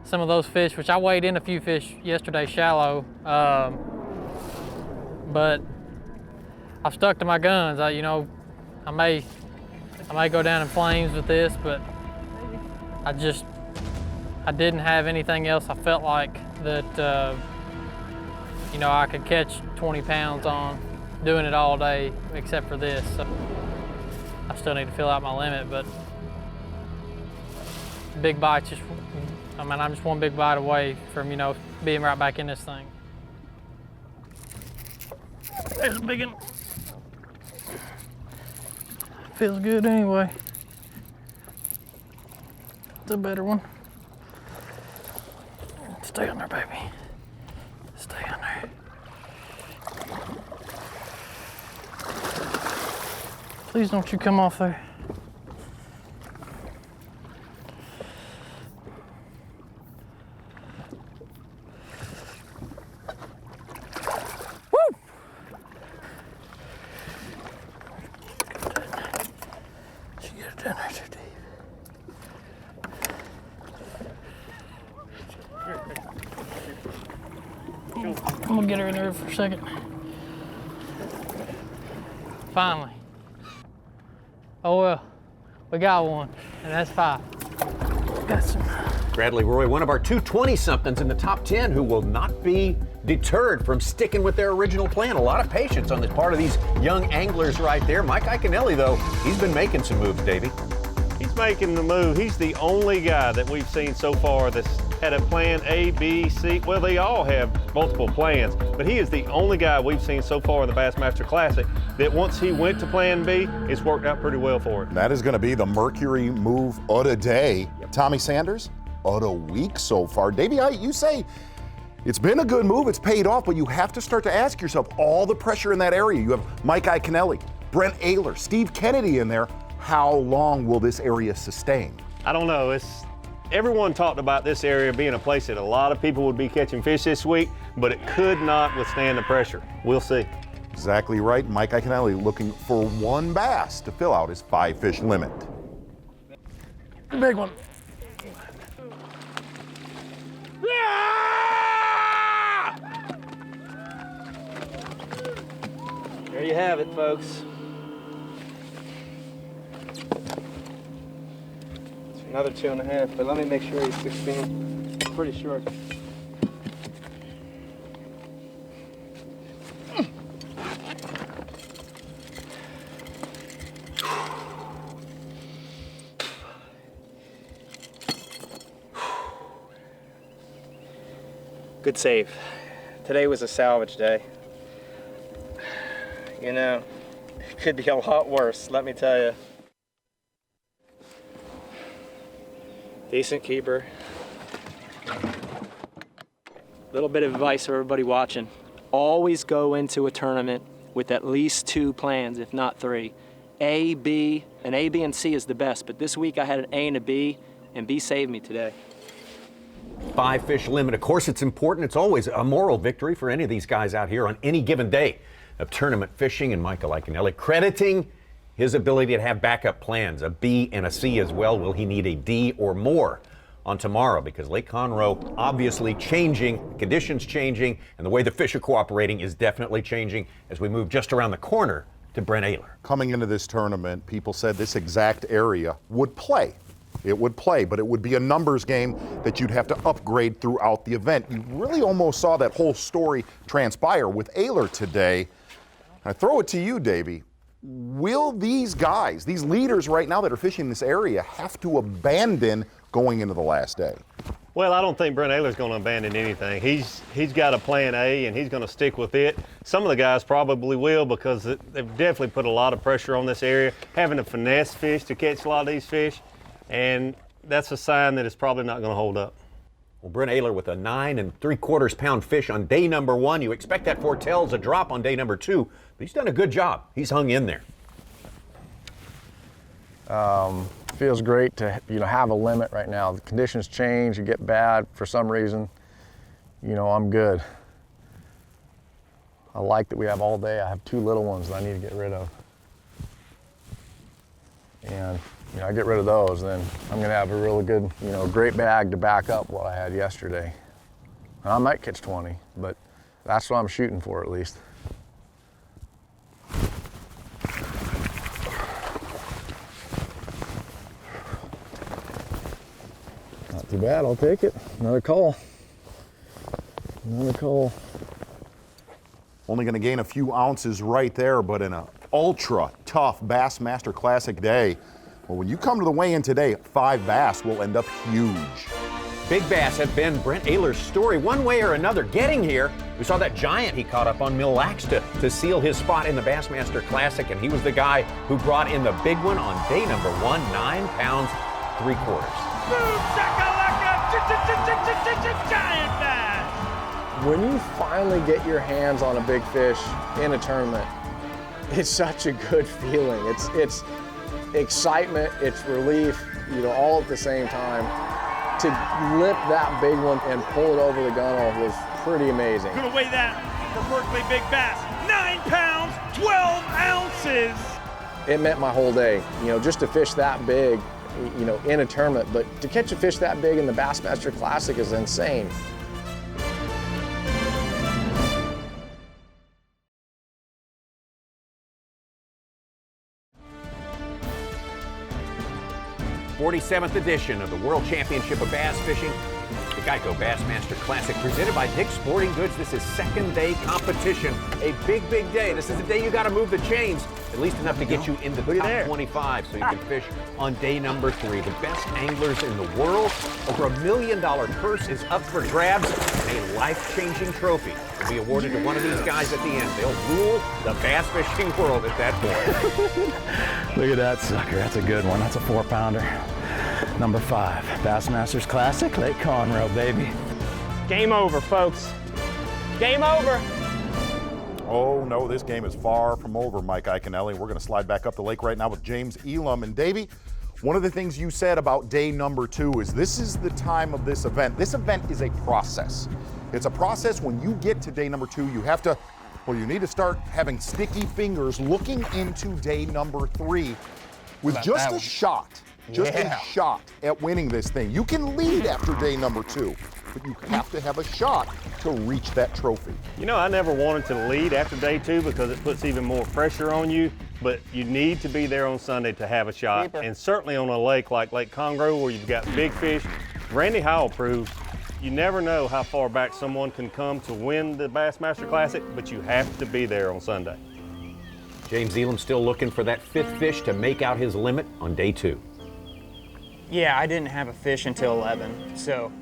some of those fish, which I weighed in a few fish yesterday shallow. But I've stuck to my guns. I may go down in flames with this, but I I didn't have anything else I felt like that, you know, I could catch 20 pounds on doing it all day except for this. So I still need to fill out my limit, but big bites just, I mean, I'm just one big bite away from, you know, being right back in this thing. There's a big one. Feels good anyway. It's a better one. Stay on there, baby. Stay on there. Please don't you come off there. Woo! She get it down there too deep. I'm gonna get her in there for a second. Finally. Oh well, we got one, and that's 5. Got some. Bradley Roy, one of our 220-somethings in the top 10 who will not be deterred from sticking with their original plan. A lot of patience on the part of these young anglers right there. Mike Iaconelli, though, he's been making some moves, Davey. He's making the move. He's the only guy that we've seen so far that's had a plan A, B, C. Well, they all have multiple plans, but he is the only guy we've seen so far in the Bassmaster Classic that once he went to plan B, it's worked out pretty well for him. That is going to be the Mercury move of the day. Tommy Sanders, of the week so far. Davey, you say it's been a good move, it's paid off, but you have to start to ask yourself, all the pressure in that area. You have Mike Iaconelli, Brent Ehrler, Steve Kennedy in there. How long will this area sustain? I don't know. Everyone talked about this area being a place that a lot of people would be catching fish this week, but it could not withstand the pressure. We'll see. Exactly right. Mike Iaconelli looking for 1 bass to fill out his 5-fish limit. Big one. There you have it, folks. It's another 2.5, but let me make sure he's 16. I'm pretty sure. Good save. Today was a salvage day. You know, it could be a lot worse, let me tell you. Decent keeper. Little bit of advice for everybody watching. Always go into a tournament with at least 2 plans, if not 3. A, B, and A, B, and C is the best, but this week I had an A and a B, and B saved me today. 5-fish limit. Of course, it's important. It's always a moral victory for any of these guys out here on any given day of tournament fishing. And Michael Iaconelli crediting his ability to have backup plans, a B and a C as well. Will he need a D or more on tomorrow? Because Lake Conroe obviously changing, conditions changing, and the way the fish are cooperating is definitely changing as we move just around the corner to Brent Ehrler. Coming into this tournament, people said this exact area would play. It would play, but it would be a numbers game that you'd have to upgrade throughout the event. You really almost saw that whole story transpire with Ehrler today. I throw it to you, Davey. Will these guys, these leaders right now that are fishing this area, have to abandon going into the last day? Well, I don't think Brent Ehrler's going to abandon anything. He's got a plan A, and he's going to stick with it. Some of the guys probably will, because they've definitely put a lot of pressure on this area, having to finesse fish to catch a lot of these fish, and that's a sign that it's probably not going to hold up. Well, Brent Ehrler with a 9 3/4 pound fish on day number 1. You expect that foretells a drop on day number 2, but he's done a good job. He's hung in there. Feels great to have a limit right now. The conditions change, you get bad for some reason. I'm good. I like that we have all day. I have 2 little ones that I need to get rid of. And I get rid of those, then I'm gonna have a really good, great bag to back up what I had yesterday. And I might catch 20, but that's what I'm shooting for at least. Not too bad, I'll take it. Another call. Another call. Only going to gain a few ounces right there, but in an ultra tough Bassmaster Classic day, well, when you come to the weigh-in today, 5 bass will end up huge. Big bass have been Brent Ehrler's story one way or another getting here. We saw that giant he caught up on Mille Lacs to seal his spot in the Bassmaster Classic, and he was the guy who brought in the big one on day number 1, 9 pounds, 3/4. Boom, shakalaka, giant bass. When you finally get your hands on a big fish in a tournament, it's such a good feeling. It's excitement, it's relief, you know, all at the same time. To lip that big one and pull it over the gunnel was pretty amazing. Gonna weigh that for Berkeley Big Bass, 9 pounds, 12 ounces. It meant my whole day, you know, just to fish that big, you know, in a tournament, but to catch a fish that big in the Bassmaster Classic is insane. The 47th edition of the World Championship of Bass Fishing, the Geico Bassmaster Classic, presented by Dick's Sporting Goods. This is second day competition, a big day. This is the day you got to move the chains, at least enough to get you in the top 25 so you can fish on day number 3. The best anglers in the world, over $1 million purse is up for grabs, and a life-changing trophy will be awarded to one of these guys at the end. They'll rule the bass fishing world at that point. Look at that sucker. That's a good one. That's a 4-pounder. Number 5, Bassmasters Classic, Lake Conroe, baby. Game over, folks. Game over. Oh no, this game is far from over, Mike Iaconelli. We're going to slide back up the lake right now with James Elam. And Davey, one of the things you said about day number 2 is this is the time of this event. This event is a process. It's a process. When you get to day number 2, you have to, well, you need to start having sticky fingers looking into day number 3 with just a shot. Just a shot at winning this thing. You can lead after day number 2, but you have to have a shot to reach that trophy. You know, I never wanted to lead after day 2 because it puts even more pressure on you, but you need to be there on Sunday to have a shot. And certainly on a lake like Lake Conroe where you've got big fish. Randy Howell proves you never know how far back someone can come to win the Bassmaster Classic, but you have to be there on Sunday. James Elam still looking for that 5th fish to make out his limit on day 2. Yeah, I didn't have a fish until 11, so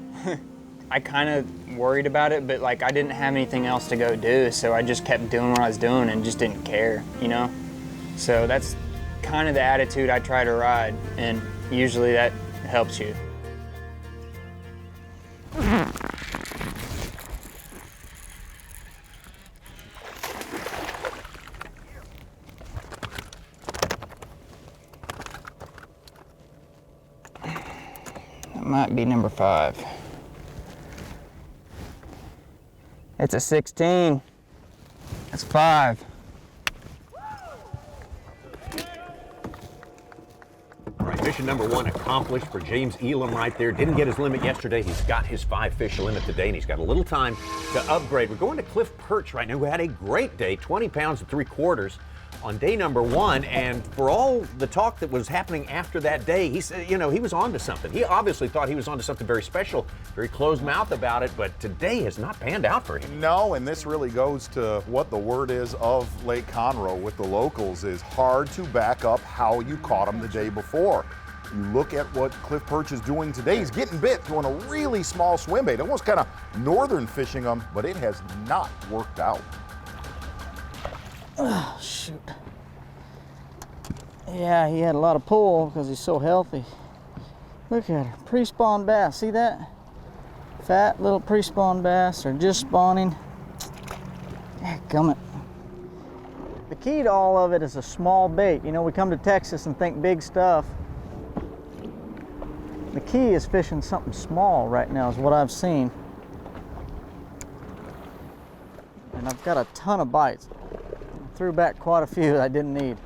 I kind of worried about it, but like I didn't have anything else to go do, so I just kept doing what I was doing and just didn't care, you know? So that's kind of the attitude I try to ride, and usually that helps you. Might be number 5. It's a 16. That's 5. All right, mission number 1 accomplished for James Elam right there. Didn't get his limit yesterday. He's got his 5-fish limit today, and he's got a little time to upgrade. We're going to Cliff Perch right now, who had a great day, 20 pounds and 3/4. On day number 1, and for all the talk that was happening after that day, he said, you know, he was onto something. He obviously thought he was onto something very special, very closed mouth about it, but today has not panned out for him. No, and this really goes to what the word is of Lake Conroe with the locals is hard to back up how you caught him the day before. You look at what Cliff Perch is doing today. He's getting bit throwing a really small swim bait, almost kind of northern fishing him, but it has not worked out. Oh, shoot. Yeah, he had a lot of pull because he's so healthy. Look at her, pre-spawn bass, see that? Fat little pre-spawn bass, or just spawning. Dadgummit. The key to all of it is a small bait. You know, we come to Texas and think big stuff. The key is fishing something small right now is what I've seen. And I've got a ton of bites. Threw back quite a few that I didn't need.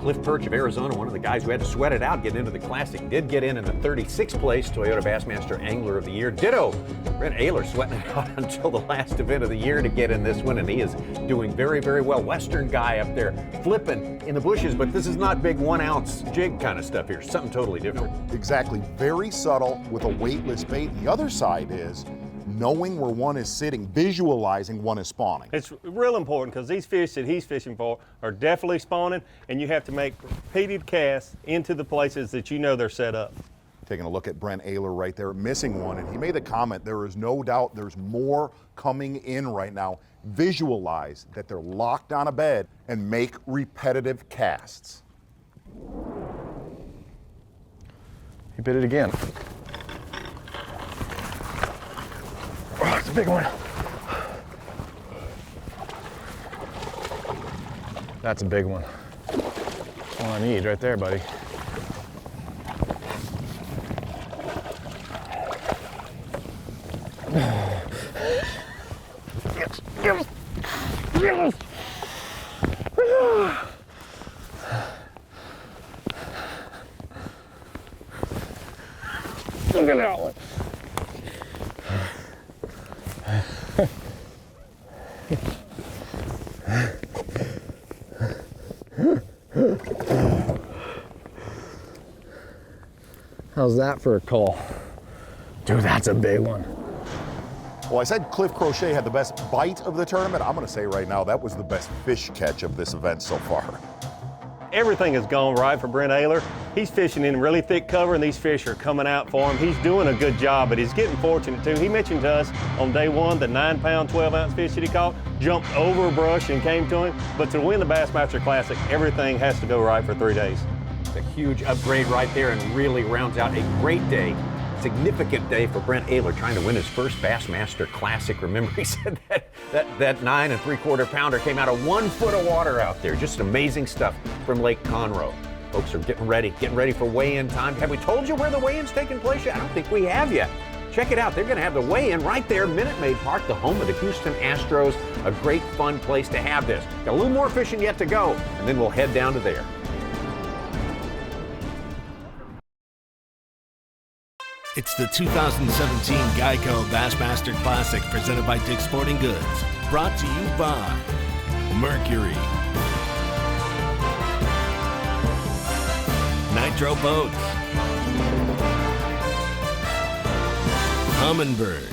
Cliff Perch of Arizona, one of the guys who had to sweat it out getting into the Classic, did get in the 36th place Toyota Bassmaster Angler of the Year. Ditto, Brent Ehrler sweating it out until the last event of the year to get in this one, and he is doing very, very well. Western guy up there flipping in the bushes, but this is not big 1 ounce jig kind of stuff here. Something totally different. Exactly, very subtle with a weightless bait. The other side is knowing where one is sitting, visualizing one is spawning. It's real important because these fish that he's fishing for are definitely spawning, and you have to make repeated casts into the places that you know they're set up. Taking a look at Brent Ehrler right there, missing one, and he made the comment, there is no doubt there's more coming in right now. Visualize that they're locked on a bed and make repetitive casts. He bit it again. Oh, it's a big one. That's a big one. One I need right there, buddy. Yes, yes, yes. Look at that one. How's that for a call? Dude, that's a big one. Well, I said Cliff Crochet had the best bite of the tournament. I'm going to say right now that was the best fish catch of this event so far. Everything has gone right for Brent Ehrler. He's fishing in really thick cover, and these fish are coming out for him. He's doing a good job, but he's getting fortunate too. He mentioned to us on day one the 9-pound, 12-ounce fish that he caught jumped over a brush and came to him. But to win the Bassmaster Classic, everything has to go right for 3 days. A huge upgrade right there, and really rounds out a great day. Significant day for Brent Ehrler trying to win his first Bassmaster Classic. Remember, he said that 9 3/4 pounder came out of 1 foot of water out there. Just amazing stuff from Lake Conroe. Folks are getting ready for weigh-in time. Have we told you where the weigh-in's taking place yet? I don't think we have yet. Check it out. They're going to have the weigh-in right there, Minute Maid Park, the home of the Houston Astros. A great, fun place to have this. Got a little more fishing yet to go, and then we'll head down to there. It's the 2017 Geico Bassmaster Classic presented by Dick's Sporting Goods. Brought to you by Mercury, Nitro Boats, Humminbird,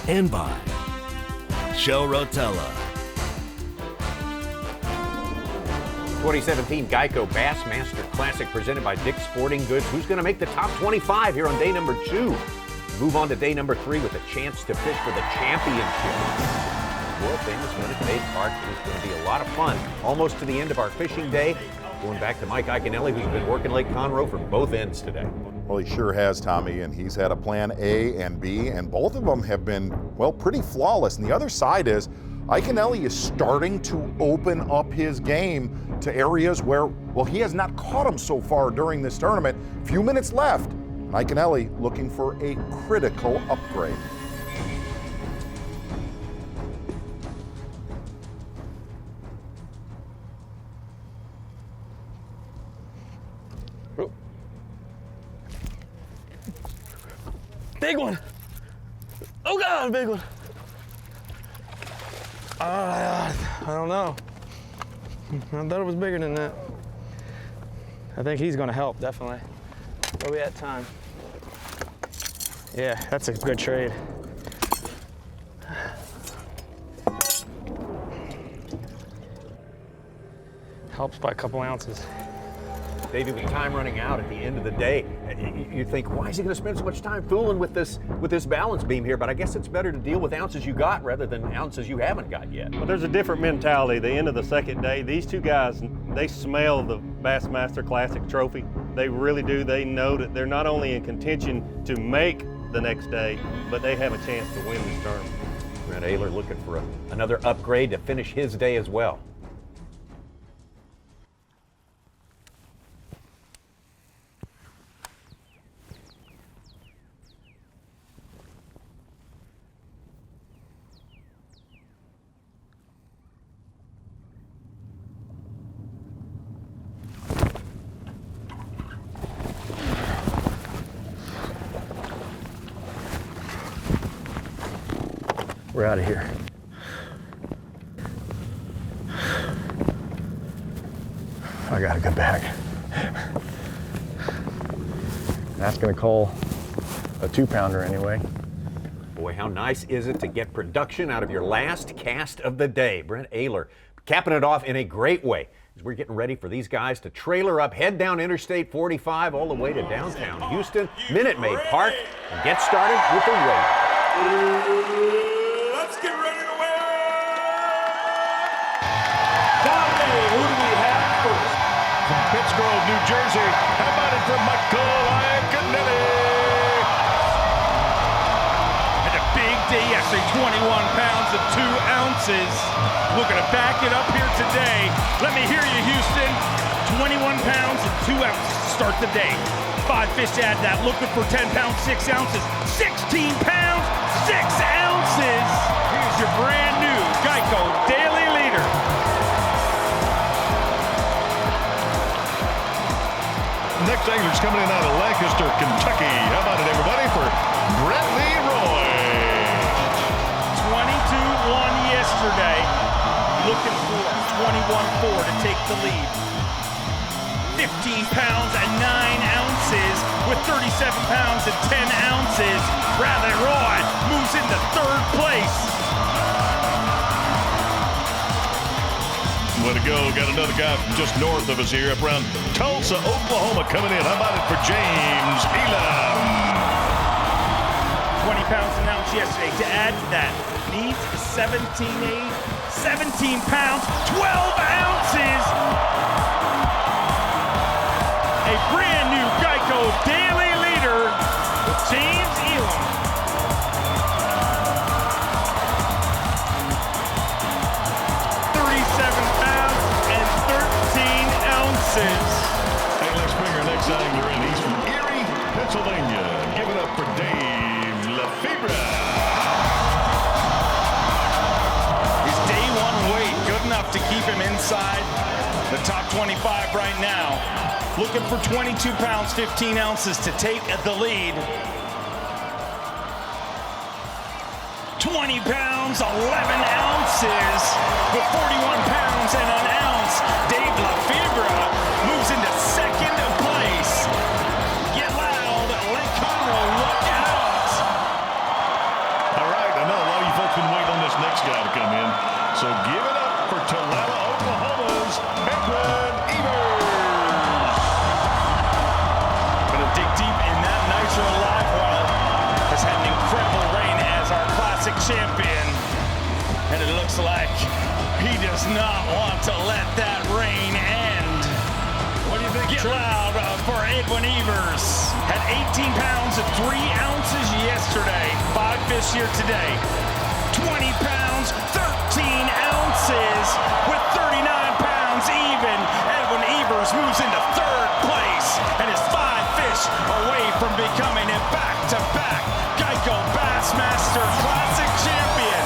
and by Shell Rotella. 2017 Geico Bassmaster Classic presented by Dick's Sporting Goods. Who's going to make the top 25 here on day number 2? Move on to day number 3 with a chance to fish for the championship. World famous Minute Maid Park. It is going to be a lot of fun. Almost to the end of our fishing day. Going back to Mike Iaconelli, who's been working Lake Conroe from both ends today. Well, he sure has, Tommy, and he's had a plan A and B, and both of them have been, well, pretty flawless. And the other side is Iaconelli is starting to open up his game to areas where, well, he has not caught them so far during this tournament. Few minutes left. And Iaconelli looking for a critical upgrade. Big one. Oh God, big one. I don't know. I thought it was bigger than that. I think he's gonna help, definitely. Where we at time? Yeah, that's a good trade. Helps by a couple ounces. David, with time running out at the end of the day, you think, why is he going to spend so much time fooling with this balance beam here? But I guess it's better to deal with ounces you got rather than ounces you haven't got yet. But there's a different mentality. The end of the second day, these two guys, they smell the Bassmaster Classic trophy. They really do. They know that they're not only in contention to make the next day, but they have a chance to win this tournament. Brent Ehrler looking for another upgrade to finish his day as well. we're out of here. I gotta go back. That's gonna call a 2-pounder anyway. Boy, how nice is it to get production out of your last cast of the day. Brent Ehrler capping it off in a great way as we're getting ready for these guys to trailer up, head down Interstate 45 all the way to downtown Houston, Minute Maid Park, and get started with the race. Let's get ready to win! Tommy, who do we have first? From Pittsgrove, New Jersey, how about it for Iaconelli? And a big day yesterday, 21 pounds and 2 ounces. Looking to back it up here today. Let me hear you, Houston. 21 pounds and 2 ounces to start the day. 5 fish to add that. Looking for 10 pounds, 6 ounces. 16 pounds, 6 ounces. Here's your brand new Geico Daily Leader. Next angler's coming in out of Lancaster, Kentucky. How about it, everybody, for Brent Leroy? 22-1 yesterday. Looking for 21-4 to take the lead. 15 pounds and 9 ounces with 37 pounds and 10 ounces. Leroy moves into 3rd place. Way to go. Got another guy from just north of us here up around Tulsa, Oklahoma coming in. How about it for James Elam? 20 pounds an ounce yesterday. To add to that, needs 17 pounds, 12 ounces. A brand new Geico Daily Leader with James Elam. 37 pounds and 13 ounces. Hey, let's bring our next angler in. He's from Erie, Pennsylvania. Give it up for Dave Lefebvre. His day 1 weight good enough to keep him inside the top 25 right now. Looking for 22 pounds, 15 ounces to take the lead. 20 pounds, 11 ounces with 41 pounds and an ounce. Dave Lefebvre moves into 2nd place. Get loud, Lake Conroe, look out. All right, I know a lot of you folks been waiting on this next guy to come in. So give it up for Tulsa, Oklahoma's Brent Ehrler. Gonna dig deep in that nicer live well. Has had an incredible reign as our classic champion. And it looks like he does not want to let that reign end. What do you think? Get loud for Leroy. Had 18 pounds and 3 ounces yesterday. 5 fish here today. 20 pounds, 13 ounces with 39 pounds even. Leroy moves into 3rd place and is 5 fish away from becoming a back-to-back Geico Bassmaster Classic champion.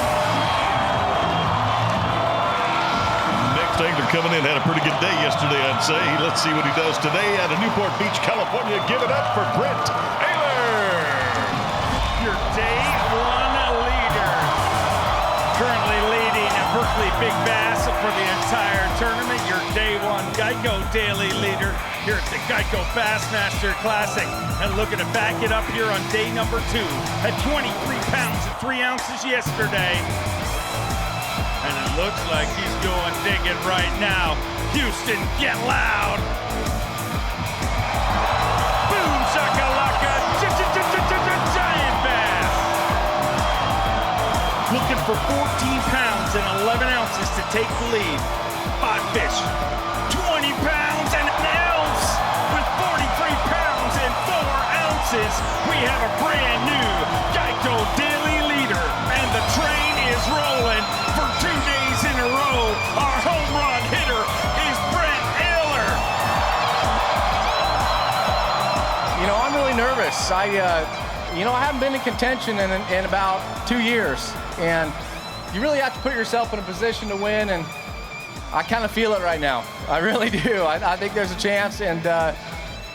Next angler coming in had a pretty good day yesterday, I'd say. Let's see what he does today out of Newport Beach, California. Give it up for Brent Ehrler. Your day 1 leader. Currently leading at Berkeley Big Bass for the entire tournament. Your day 1 Geico Daily Leader here at the Geico Bassmaster Classic. And looking to back it up here on day number 2. At 23 pounds and 3 ounces yesterday. And it looks like he's going digging right now. Houston, get loud. Boom, shakalaka, giant bass. Looking for 14 pounds and 11 ounces to take the lead. 5 fish, 20 pounds and an ounce with 43 pounds and 4 ounces. We have a brand new Geico Daily Leader, and the train is rolling for 2 days in a row. Our home run hitter is Brent Ehrler. You know, I'm really nervous. I haven't been in contention in about 2 years, and you really have to put yourself in a position to win, and I kind of feel it right now. I really do. I think there's a chance, and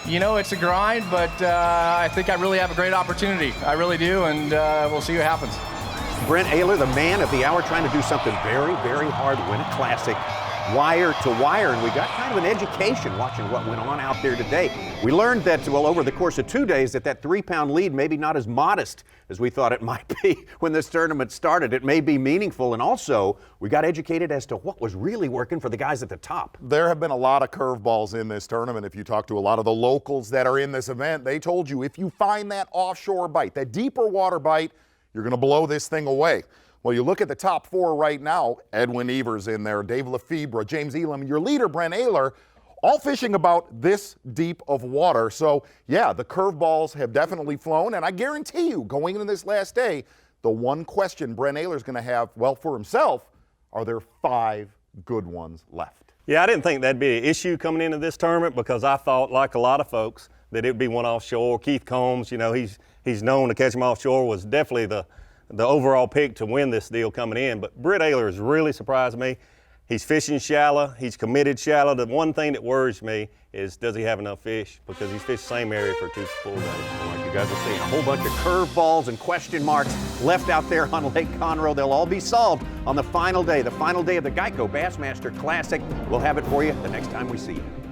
it's a grind, but I think I really have a great opportunity. I really do, and we'll see what happens. Brent Ehrler, the man of the hour, trying to do something very, very hard, win a Classic, wire to wire, and we got kind of an education watching what went on out there today. We learned that, well, over the course of 2 days, that 3-pound lead maybe not as modest as we thought it might be when this tournament started. It may be meaningful, and also we got educated as to what was really working for the guys at the top. There have been a lot of curveballs in this tournament. If you talk to a lot of the locals that are in this event, they told you if you find that offshore bite, that deeper water bite, you're going to blow this thing away. Well, you look at the top 4 right now, Edwin Evers in there, Dave Lefebvre, James Elam, and your leader, Brent Ehrler, all fishing about this deep of water. So, yeah, the curveballs have definitely flown, and I guarantee you, going into this last day, the one question Brent Ehrler's going to have, well, for himself, are there 5 good ones left? Yeah, I didn't think that'd be an issue coming into this tournament because I thought, like a lot of folks, that it'd be one offshore. Keith Combs, you know, he's known to catch them offshore, was definitely the overall pick to win this deal coming in. But Brent Ehrler has really surprised me. He's fishing shallow. He's committed shallow. The one thing that worries me is, does he have enough fish? Because he's fished the same area for 2 full days. Like you guys are seeing, a whole bunch of curveballs and question marks left out there on Lake Conroe. They'll all be solved on the final day of the Geico Bassmaster Classic. We'll have it for you the next time we see you.